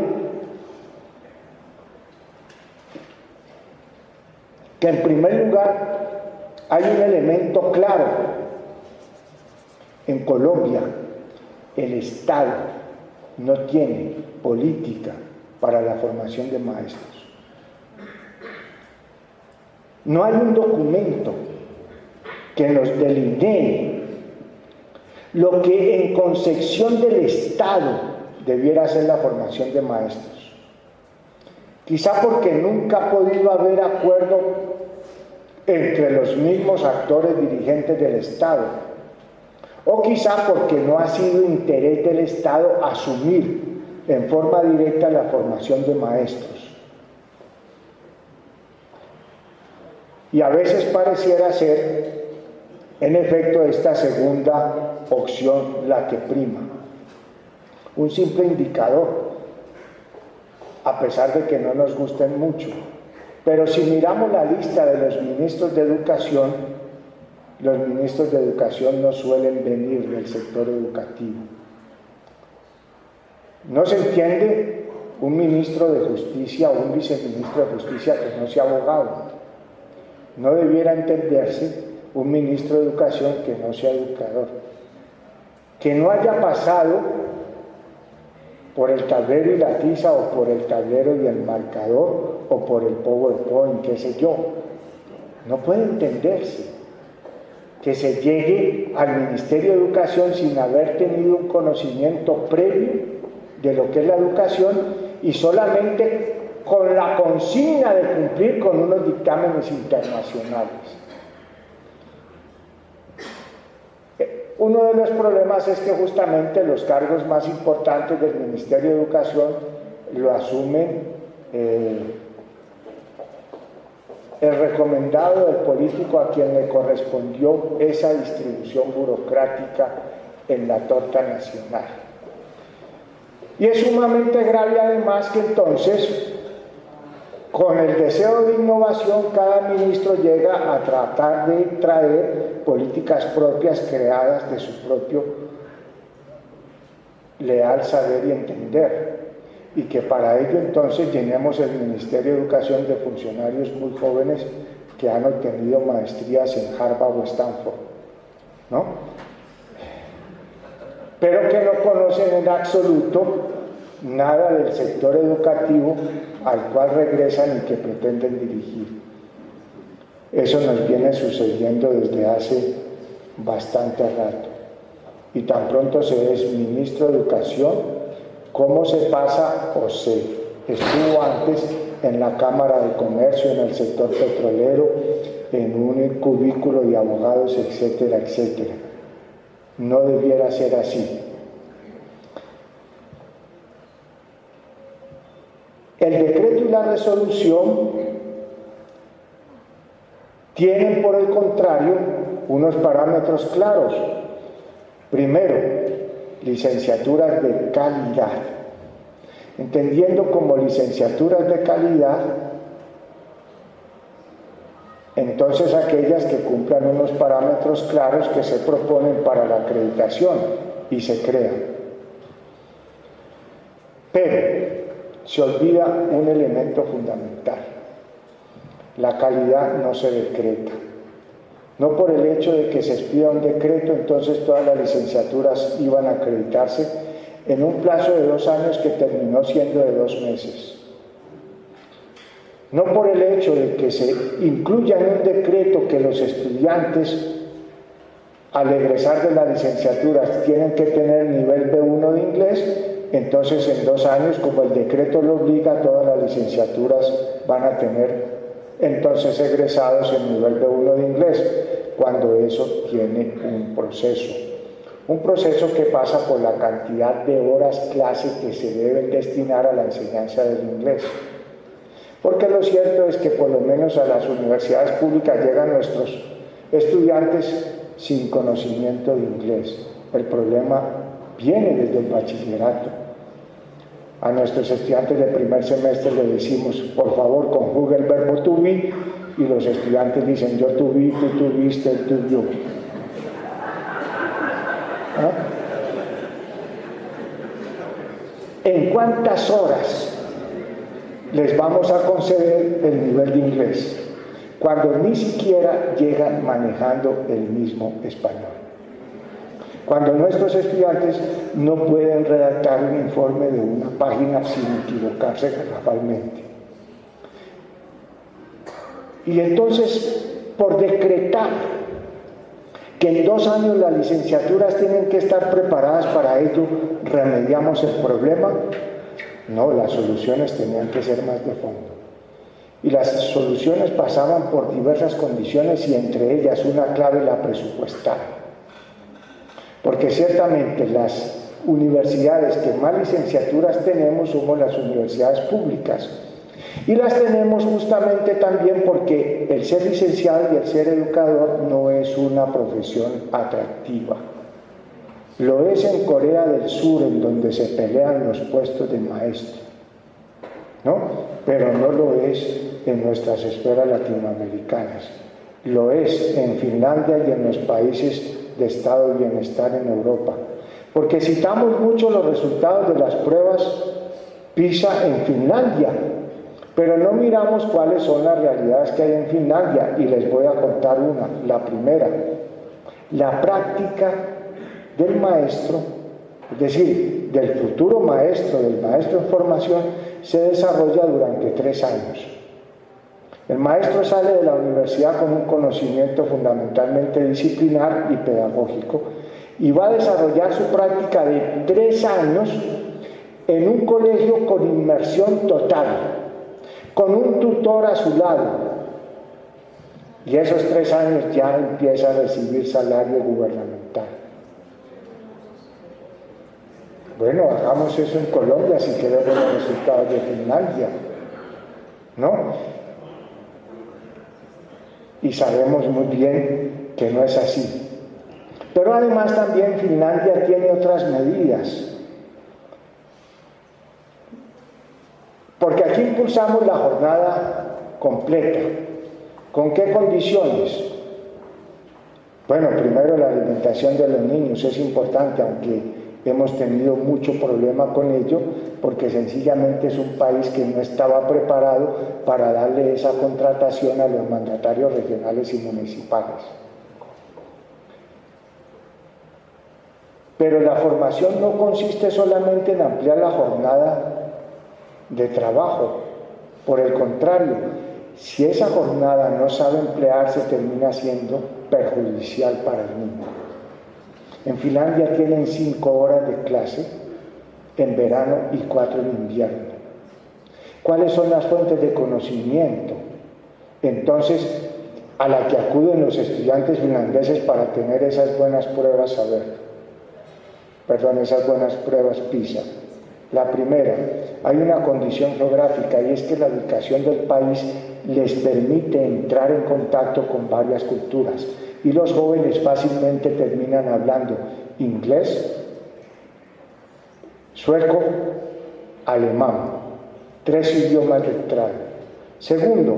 que en primer lugar hay un elemento claro. En Colombia el Estado no tiene política para la formación de maestros. No hay un documento que nos delinee lo que en concepción del Estado debiera ser la formación de maestros. Quizá porque nunca ha podido haber acuerdo entre los mismos actores dirigentes del Estado, o quizá porque no ha sido interés del Estado asumir en forma directa la formación de maestros. Y a veces pareciera ser, en efecto, esta segunda opción la que prima. un simple indicador, a pesar de que no nos gusten mucho. Pero si miramos la lista de los ministros de educación no suelen venir del sector educativo. No se entiende un ministro de justicia o un viceministro de justicia que no sea abogado. No debiera entenderse un ministro de educación que no sea educador, que no haya pasado por el tablero y la tiza, o por el tablero y el marcador, o por el PowerPoint, qué sé yo. No puede entenderse que se llegue al Ministerio de Educación sin haber tenido un conocimiento previo de lo que es la educación, y solamente con la consigna de cumplir con unos dictámenes internacionales. Uno de los problemas es que justamente los cargos más importantes del Ministerio de Educación lo asumen el recomendado del político a quien le correspondió esa distribución burocrática en la torta nacional. Y es sumamente grave además que entonces, con el deseo de innovación, cada ministro llega a tratar de traer políticas propias creadas de su propio leal saber y entender, y que para ello entonces llenemos el Ministerio de Educación de funcionarios muy jóvenes que han obtenido maestrías en Harvard o Stanford, ¿no? Pero que no conocen en absoluto nada del sector educativo al cual regresan y que pretenden dirigir. Eso nos viene sucediendo desde hace bastante rato. Y tan pronto se es ministro de Educación, ¿cómo se pasa o se estuvo antes en la Cámara de Comercio, en el sector petrolero, en un cubículo de abogados, etcétera, etcétera? No debiera ser así. El decreto y la resolución tienen, por el contrario, unos parámetros claros. Primero, licenciaturas de calidad. Entendiendo como licenciaturas de calidad, entonces aquellas que cumplan unos parámetros claros que se proponen para la acreditación y se crean. Pero se olvida un elemento fundamental: la calidad no se decreta. No por el hecho de que se expida un decreto, entonces todas las licenciaturas iban a acreditarse en un plazo de 2 años que terminó siendo de 2 meses. No por el hecho de que se incluya en un decreto que los estudiantes al egresar de las licenciaturas tienen que tener nivel B1 de inglés, entonces en 2 años, como el decreto lo obliga, todas las licenciaturas van a tener entonces egresados en nivel B1 de inglés, cuando eso tiene un proceso que pasa por la cantidad de horas clase que se deben destinar a la enseñanza del inglés. Porque lo cierto es que por lo menos a las universidades públicas llegan nuestros estudiantes sin conocimiento de inglés. El problema viene desde el bachillerato. A nuestros estudiantes de primer semestre le decimos, por favor, conjugue el verbo to be, y los estudiantes dicen, yo tuve, tú tuviste, él tuvo. ¿Ah? ¿En cuántas horas les vamos a conceder el nivel de inglés cuando ni siquiera llegan manejando el mismo español? Cuando nuestros estudiantes no pueden redactar un informe de una página sin equivocarse garrafalmente. Y entonces, por decretar que en 2 años las licenciaturas tienen que estar preparadas para ello, ¿remediamos el problema? No, las soluciones tenían que ser más de fondo. Y las soluciones pasaban por diversas condiciones, y entre ellas una clave, la presupuestal. Porque ciertamente las universidades que más licenciaturas tenemos somos las universidades públicas, y las tenemos justamente también porque el ser licenciado y el ser educador no es una profesión atractiva. lo es en Corea del Sur, en donde se pelean los puestos de maestro, ¿no? Pero no lo es en nuestras esferas latinoamericanas. Lo es en Finlandia y en los países de estado de bienestar en Europa. Porque citamos mucho los resultados de las pruebas PISA en Finlandia, pero no miramos cuáles son las realidades que hay en Finlandia, y les voy a contar una. La primera, la práctica del maestro, es decir, del futuro maestro, del maestro en formación, se desarrolla durante 3 años. El maestro sale de la universidad con un conocimiento fundamentalmente disciplinar y pedagógico, y va a desarrollar su práctica de 3 años en un colegio con inmersión total, con un tutor a su lado, y esos 3 años ya empieza a recibir salario gubernamental. Bueno, hagamos eso en Colombia si queremos los resultados de Finlandia, ¿no? Y sabemos muy bien que no es así. Pero además también Finlandia tiene otras medidas. Porque aquí impulsamos la jornada completa. ¿Con qué condiciones? Bueno, primero la alimentación de los niños es importante, aunque hemos tenido mucho problema con ello, porque sencillamente es un país que no estaba preparado para darle esa contratación a los mandatarios regionales y municipales. Pero la formación no consiste solamente en ampliar la jornada de trabajo. Por el contrario, si esa jornada no sabe emplearse, termina siendo perjudicial para el niño. En Finlandia tienen 5 horas de clase en verano y 4 en invierno. ¿Cuáles son las fuentes de conocimiento? Entonces, a la que acuden los estudiantes finlandeses para tener esas buenas pruebas esas buenas pruebas PISA. La primera, hay una condición geográfica, y es que la ubicación del país les permite entrar en contacto con varias culturas, y los jóvenes fácilmente terminan hablando inglés, sueco, alemán, 3 idiomas de entrada. Segundo,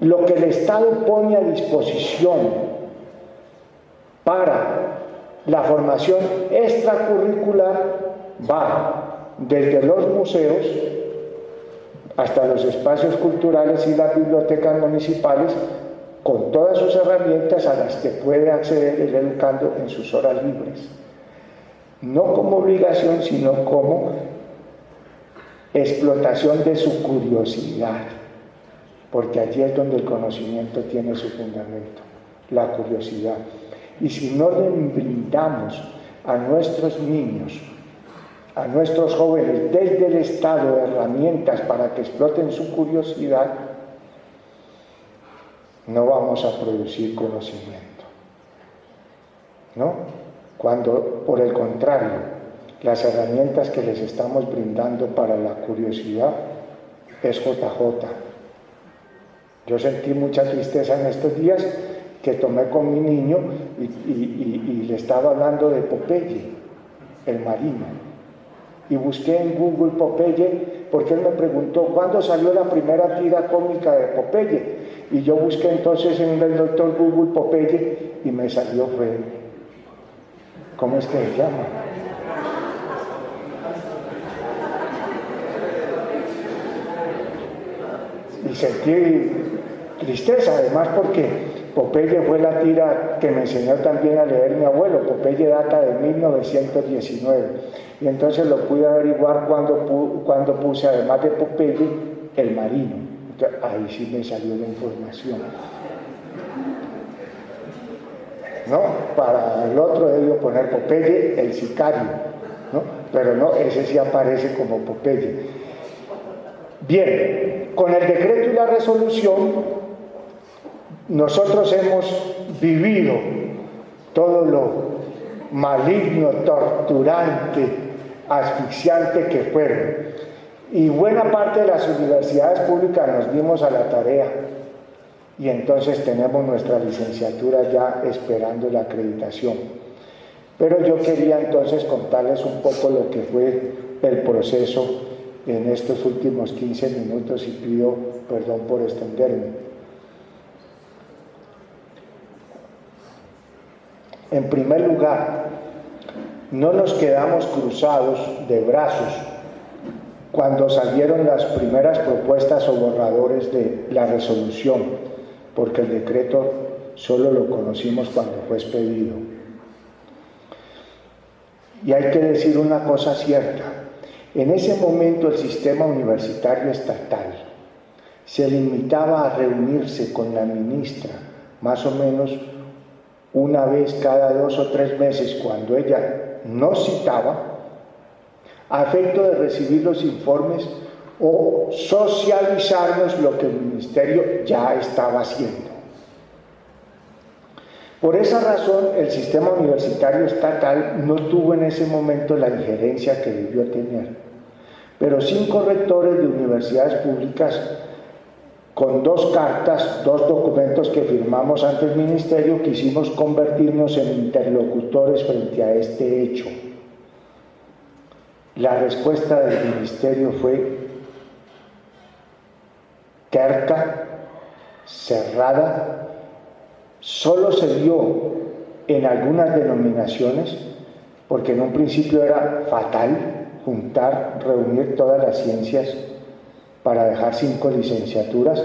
lo que el Estado pone a disposición para la formación extracurricular va desde los museos hasta los espacios culturales y las bibliotecas municipales, con todas sus herramientas a las que puede acceder el educando en sus horas libres. No como obligación, sino como explotación de su curiosidad, porque allí es donde el conocimiento tiene su fundamento, la curiosidad. Y si no le brindamos a nuestros niños, a nuestros jóvenes, desde el Estado, herramientas para que exploten su curiosidad, no vamos a producir conocimiento, ¿no? Cuando, por el contrario, las herramientas que les estamos brindando para la curiosidad es JJ. Yo sentí mucha tristeza en estos días que tomé con mi niño y le estaba hablando de Popeye, el marino. Y busqué en Google Popeye, porque él me preguntó, ¿cuándo salió la primera tira cómica de Popeye? Y yo busqué entonces en el doctor Google Popeye y me salió, ¿cómo es que se llama? Y sentí tristeza, además, porque Popeye fue la tira que me enseñó también a leer mi abuelo. Popeye data de 1919, y entonces lo pude averiguar cuando puse, además de Popeye, el marino. Entonces, ahí sí me salió la información, ¿no? Para el otro debió poner Popeye el sicario, ¿no? Pero no, ese sí aparece como Popeye. Bien, con el decreto y la resolución nosotros hemos vivido todo lo maligno, torturante, asfixiante que fueron, y buena parte de las universidades públicas nos dimos a la tarea, y entonces tenemos nuestra licenciatura ya esperando la acreditación. Pero yo quería entonces contarles un poco lo que fue el proceso en estos últimos 15 minutos y pido perdón por extenderme. En primer lugar, no nos quedamos cruzados de brazos cuando salieron las primeras propuestas o borradores de la resolución, porque el decreto solo lo conocimos cuando fue expedido. Y hay que decir una cosa cierta: en ese momento el sistema universitario estatal se limitaba a reunirse con la ministra más o menos una vez cada 2 o 3 meses cuando ella nos citaba, a efecto de recibir los informes o socializarnos lo que el ministerio ya estaba haciendo. Por esa razón, el sistema universitario estatal no tuvo en ese momento la injerencia que debió tener. Pero 5 rectores de universidades públicas, con 2 cartas, 2 documentos que firmamos ante el ministerio, quisimos convertirnos en interlocutores frente a este hecho. La respuesta del ministerio fue terca, cerrada. Solo se dio en algunas denominaciones, porque en un principio era fatal reunir todas las ciencias para dejar 5 licenciaturas,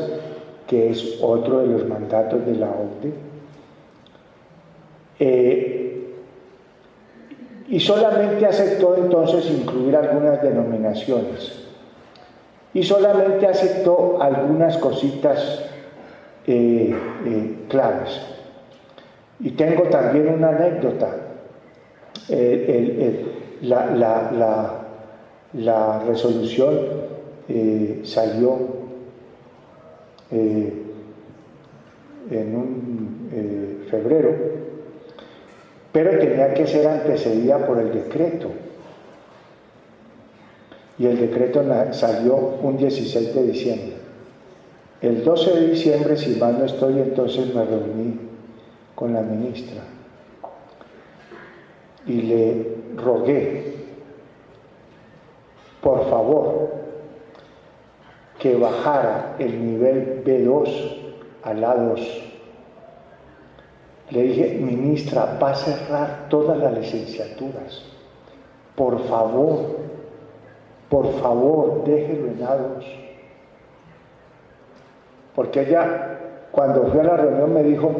que es otro de los mandatos de la OCDE. Y solamente aceptó entonces incluir algunas denominaciones. Y solamente aceptó algunas cositas claves. Y tengo también una anécdota. La resolución salió en febrero, pero tenía que ser antecedida por el decreto. Y el decreto salió un 16 de diciembre. El 12 de diciembre, si mal no estoy, entonces me reuní con la ministra y le rogué, por favor, que bajara el nivel B2 a la 2. Le dije: ministra, va a cerrar todas las licenciaturas. Por favor, déjelo en A2. Porque ella, cuando fui a la reunión, me dijo: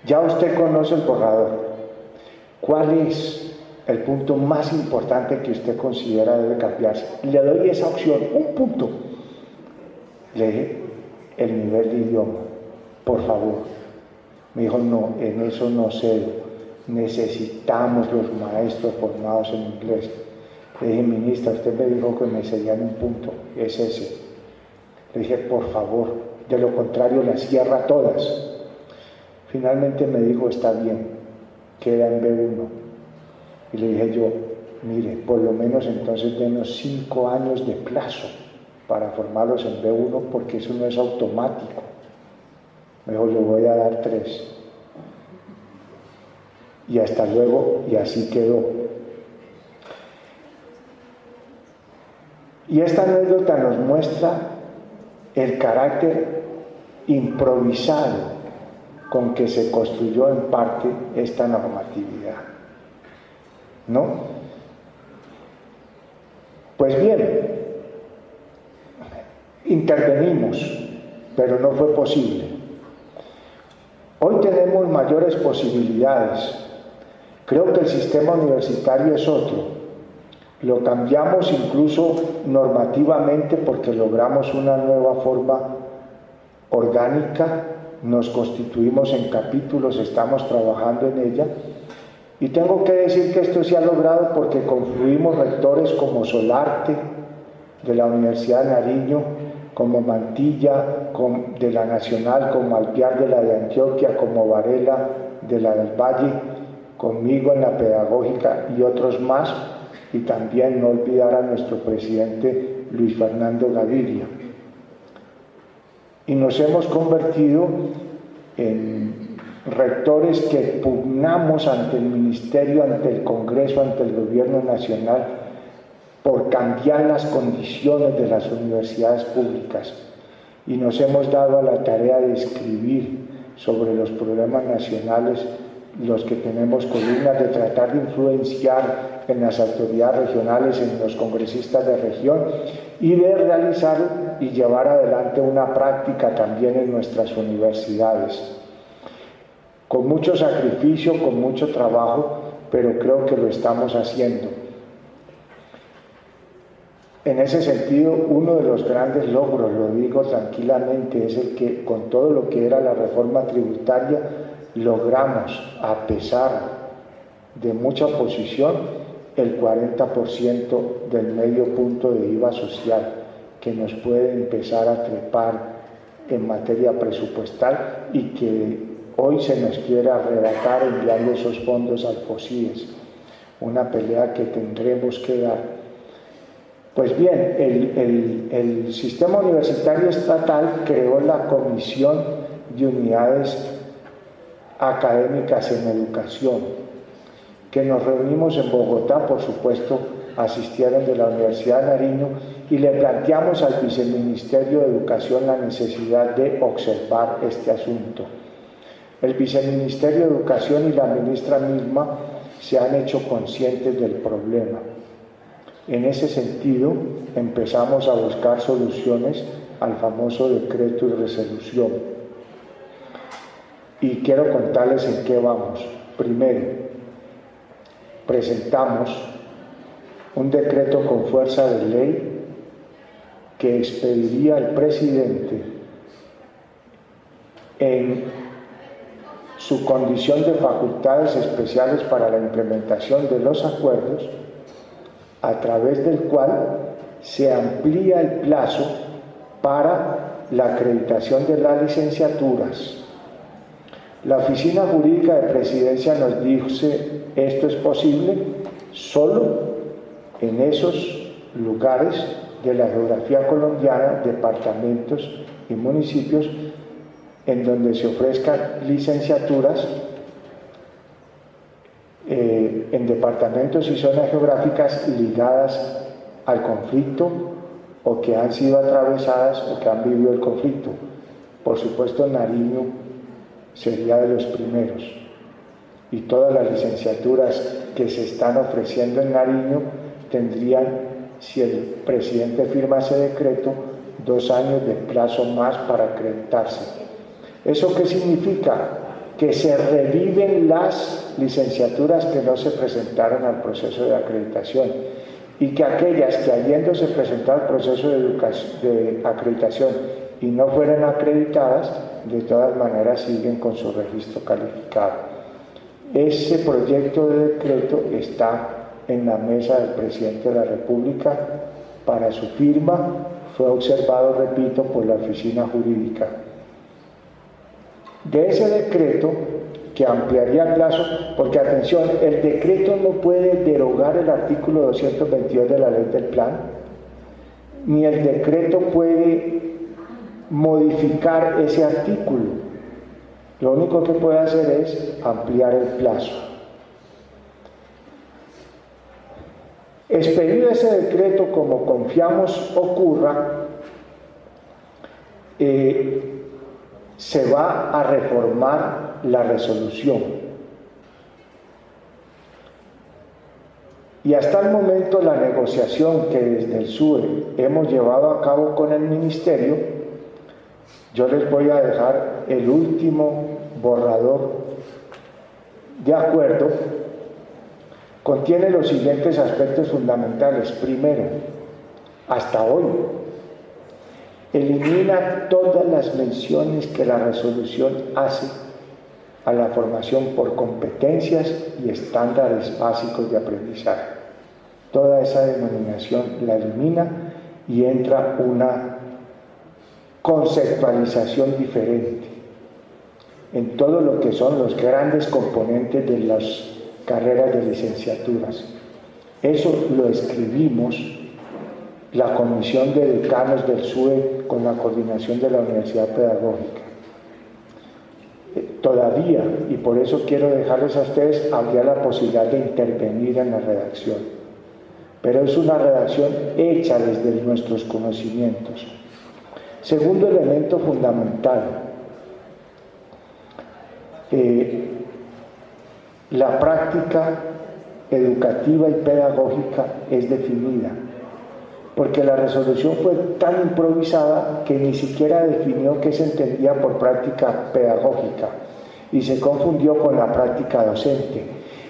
ya usted conoce el borrador. ¿Cuál es el punto más importante que usted considera debe cambiarse? Le doy esa opción, un punto. Le dije: el nivel de idioma, por favor. Me dijo: no, en eso no cedo. Necesitamos los maestros formados en inglés. Le dije: ministra, usted me dijo que me cedían un punto, es ese. Le dije: por favor, de lo contrario las cierra todas. Finalmente me dijo: está bien, queda en B1. Y le dije yo: mire, por lo menos entonces denos 5 años de plazo para formarlos en B1, porque eso no es automático. Me dijo: le voy a dar 3. Y hasta luego, y así quedó. Y esta anécdota nos muestra el carácter improvisado con que se construyó en parte esta normatividad, ¿no? Pues bien, intervenimos, pero no fue posible. Hoy tenemos mayores posibilidades. Creo que el sistema universitario es otro. Lo cambiamos incluso normativamente porque logramos una nueva forma orgánica, nos constituimos en capítulos, estamos trabajando en ella. Y tengo que decir que esto se ha logrado porque confluimos rectores como Solarte, de la Universidad de Nariño, como Mantilla, de la Nacional, como Alpiar, de la de Antioquia, como Varela, de la del Valle, conmigo en la Pedagógica y otros más. Y también no olvidar a nuestro presidente Luis Fernando Gaviria. Y nos hemos convertido en rectores que pugnamos ante el Ministerio, ante el Congreso, ante el Gobierno Nacional, por cambiar las condiciones de las universidades públicas. Y nos hemos dado a la tarea de escribir sobre los problemas nacionales, los que tenemos columnas, de tratar de influenciar en las autoridades regionales, en los congresistas de región, y de realizar y llevar adelante una práctica también en nuestras universidades. Con mucho sacrificio, con mucho trabajo, pero creo que lo estamos haciendo. En ese sentido, uno de los grandes logros, lo digo tranquilamente, es el que con todo lo que era la reforma tributaria logramos, a pesar de mucha oposición, el 40% del medio punto de IVA social, que nos puede empezar a trepar en materia presupuestal y que hoy se nos quiere arrebatar enviando esos fondos al FOSIES, una pelea que tendremos que dar. Pues bien, el sistema universitario estatal creó la Comisión de Unidades Académicas en Educación, que nos reunimos en Bogotá, por supuesto, asistieron de la Universidad de Nariño, y le planteamos al Viceministerio de Educación la necesidad de observar este asunto. El Viceministerio de Educación y la ministra misma se han hecho conscientes del problema. En ese sentido, empezamos a buscar soluciones al famoso decreto y resolución. Y quiero contarles en qué vamos. Primero, presentamos un decreto con fuerza de ley que expediría al presidente en su condición de facultades especiales para la implementación de los acuerdos, a través del cual se amplía el plazo para la acreditación de las licenciaturas. La Oficina Jurídica de Presidencia nos dice: esto es posible solo en esos lugares de la geografía colombiana, departamentos y municipios en donde se ofrezcan licenciaturas en departamentos y zonas geográficas ligadas al conflicto o que han sido atravesadas o que han vivido el conflicto. Por supuesto, Nariño sería de los primeros, y todas las licenciaturas que se están ofreciendo en Nariño tendrían, si el presidente firma ese decreto, 2 años de plazo más para acreditarse. ¿Eso qué significa? Que se reviven las licenciaturas que no se presentaron al proceso de acreditación, y que aquellas que habiéndose presentado al proceso de acreditación y no fueran acreditadas, de todas maneras siguen con su registro calificado. Ese proyecto de decreto está en la mesa del presidente de la República para su firma. Fue observado, repito, por la Oficina Jurídica. De ese decreto, que ampliaría el plazo, porque atención, el decreto no puede derogar el artículo 222 de la Ley del Plan, ni el decreto puede modificar ese artículo. Lo único que puede hacer es ampliar el plazo. Expedido ese decreto, como confiamos ocurra, se va a reformar la resolución. Y hasta el momento la negociación que desde el SUE hemos llevado a cabo con el Ministerio, yo les voy a dejar el último borrador de acuerdo, contiene los siguientes aspectos fundamentales. Primero, hasta hoy, elimina todas las menciones que la resolución hace a la formación por competencias y estándares básicos de aprendizaje. Toda esa denominación la elimina y entra una conceptualización diferente en todo lo que son los grandes componentes de las carreras de licenciaturas. Eso lo escribimos la Comisión de Decanos del SUE con la coordinación de la Universidad Pedagógica. todavía, y por eso quiero dejarles a ustedes, habría la posibilidad de intervenir en la redacción, pero es una redacción hecha desde nuestros conocimientos. Segundo elemento fundamental, la práctica educativa y pedagógica es definida, porque la resolución fue tan improvisada que ni siquiera definió qué se entendía por práctica pedagógica y se confundió con la práctica docente.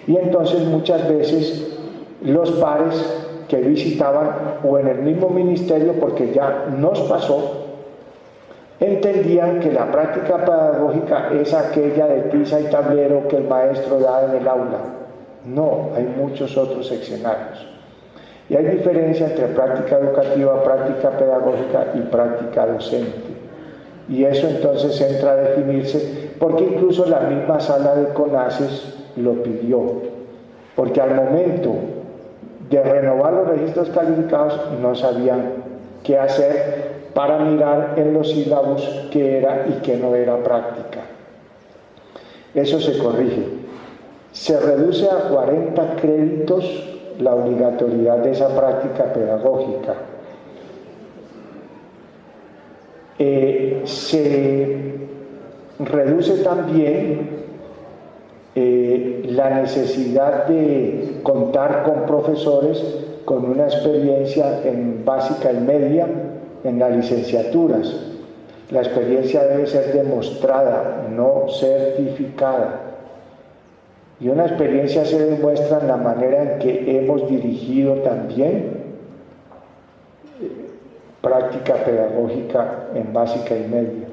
Y entonces muchas veces los pares que visitaban o en el mismo ministerio, porque ya nos pasó, entendían que la práctica pedagógica es aquella de tiza y tablero que el maestro da en el aula. No, hay muchos otros escenarios. Y hay diferencia entre práctica educativa, práctica pedagógica y práctica docente. Y eso entonces entra a definirse, porque incluso la misma sala de CONACES lo pidió, porque al momento de renovar los registros calificados no sabían qué hacer para mirar en los sílabos qué era y qué no era práctica. Eso se corrige. Se reduce a 40 créditos la obligatoriedad de esa práctica pedagógica. Se reduce también la necesidad de contar con profesores con una experiencia en básica y media en las licenciaturas. La experiencia debe ser demostrada, no certificada. Y una experiencia se demuestra en la manera en que hemos dirigido también práctica pedagógica en básica y media.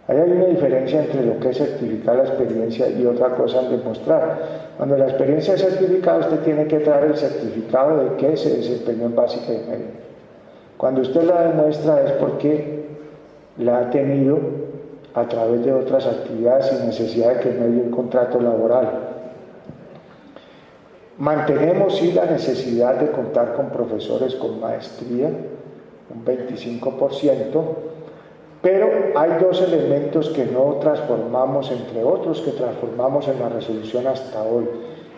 Ahí hay una diferencia entre lo que es certificar la experiencia y otra cosa en demostrar. Cuando la experiencia es certificada, usted tiene que traer el certificado de que se desempeñó en básica y media. Cuando usted la demuestra es porque la ha tenido a través de otras actividades sin necesidad de que no haya un contrato laboral. Mantenemos sí la necesidad de contar con profesores con maestría, un 25%, pero hay dos elementos que no transformamos, entre otros que transformamos en la resolución hasta hoy.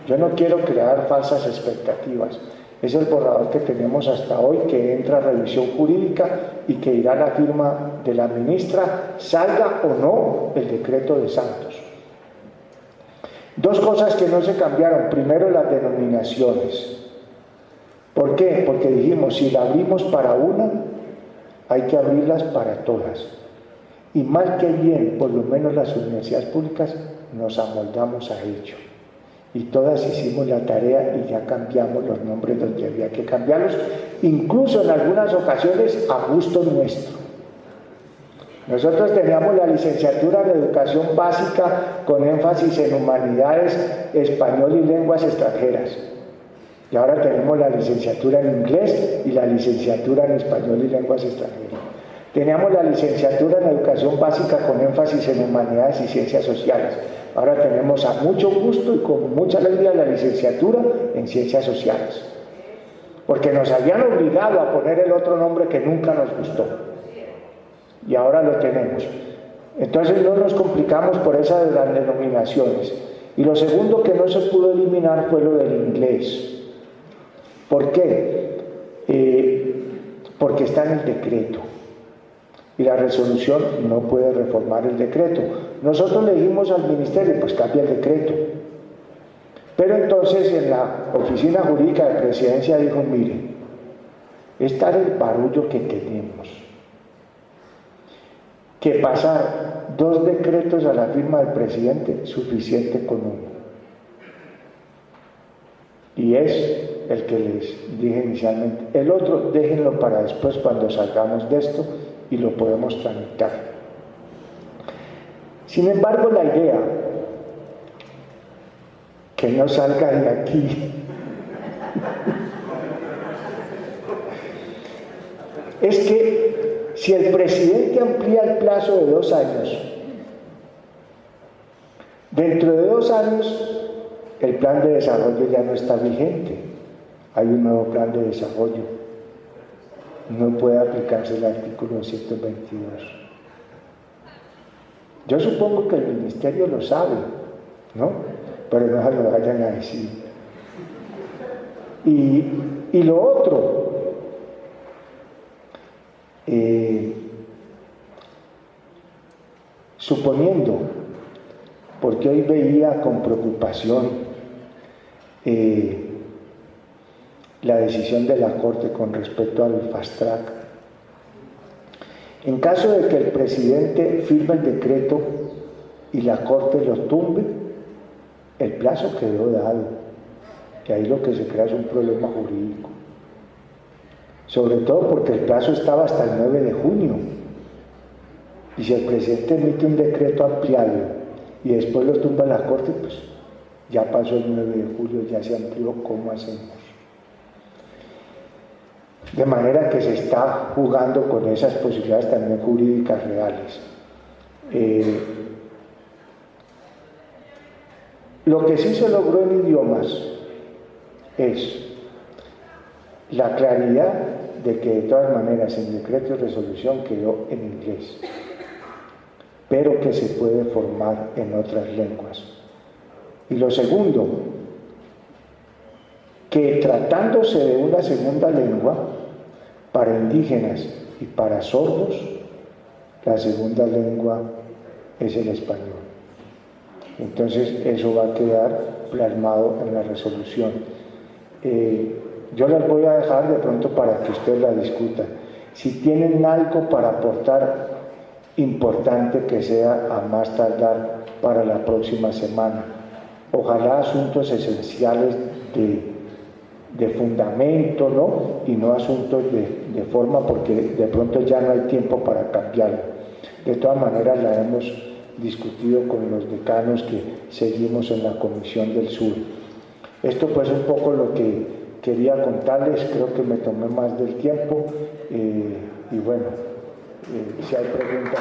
Yo no quiero crear falsas expectativas. Es el borrador que tenemos hasta hoy, que entra a revisión jurídica y que irá a la firma de la ministra, salga o no el decreto de Santos. Dos cosas que no se cambiaron. Primero, las denominaciones. ¿Por qué? Porque dijimos, si la abrimos para una, hay que abrirlas para todas. Y mal que bien, por lo menos las universidades públicas, nos amoldamos a ello. Y todas hicimos la tarea y ya cambiamos los nombres donde había que cambiarlos, incluso en algunas ocasiones a gusto nuestro. Nosotros teníamos la licenciatura en educación básica con énfasis en humanidades, español y lenguas extranjeras. Y ahora tenemos la licenciatura en inglés y la licenciatura en español y lenguas extranjeras. Teníamos la licenciatura en educación básica con énfasis en humanidades y ciencias sociales. Ahora tenemos a mucho gusto y con mucha alegría la licenciatura en ciencias sociales. Porque nos habían obligado a poner el otro nombre que nunca nos gustó. Y ahora lo tenemos. Entonces no nos complicamos por esas de las denominaciones. Y lo segundo que no se pudo eliminar fue lo del inglés. ¿Por qué? Porque está en el decreto. Y la resolución no puede reformar el decreto. Nosotros le dijimos al ministerio, pues cambia el decreto. Pero entonces en la oficina jurídica de presidencia dijo, mire, está el barullo que tenemos. Que pasar 2 decretos a la firma del presidente, suficiente con uno. Y es el que les dije inicialmente. El otro, déjenlo para después cuando salgamos de esto y lo podemos tramitar. Sin embargo, la idea que no salga de aquí es que si el presidente amplía el plazo de 2 años, dentro de 2 años el plan de desarrollo ya no está vigente, hay un nuevo plan de desarrollo, no puede aplicarse el artículo 122. Yo supongo que el ministerio lo sabe, ¿no? Pero no se lo vayan a decir. Y lo otro, suponiendo, porque hoy veía con preocupación la decisión de la Corte con respecto al fast track, en caso de que el presidente firme el decreto y la Corte lo tumbe, el plazo quedó dado, y ahí lo que se crea es un problema jurídico, sobre todo porque el plazo estaba hasta el 9 de junio, y si el presidente emite un decreto ampliado y después lo tumba la Corte, pues ya pasó el 9 de julio, ya se amplió, ¿cómo hacemos? De manera que se está jugando con esas posibilidades también jurídicas reales. Lo que sí se logró en idiomas es la claridad de que de todas maneras el decreto de resolución quedó en inglés, pero que se puede formar en otras lenguas. Y lo segundo, que tratándose de una segunda lengua, para indígenas y para sordos, la segunda lengua es el español. Entonces eso va a quedar plasmado en la resolución. Yo las voy a dejar de pronto para que ustedes la discutan. Si tienen algo para aportar importante, que sea a más tardar para la próxima semana. Ojalá asuntos esenciales de fundamento, ¿no? Y no asuntos de forma, porque de pronto ya no hay tiempo para cambiarlo. De todas maneras la hemos discutido con los decanos que seguimos en la Comisión del Sur. Esto pues un poco lo que quería contarles, creo que me tomé más del tiempo, y bueno, si hay preguntas...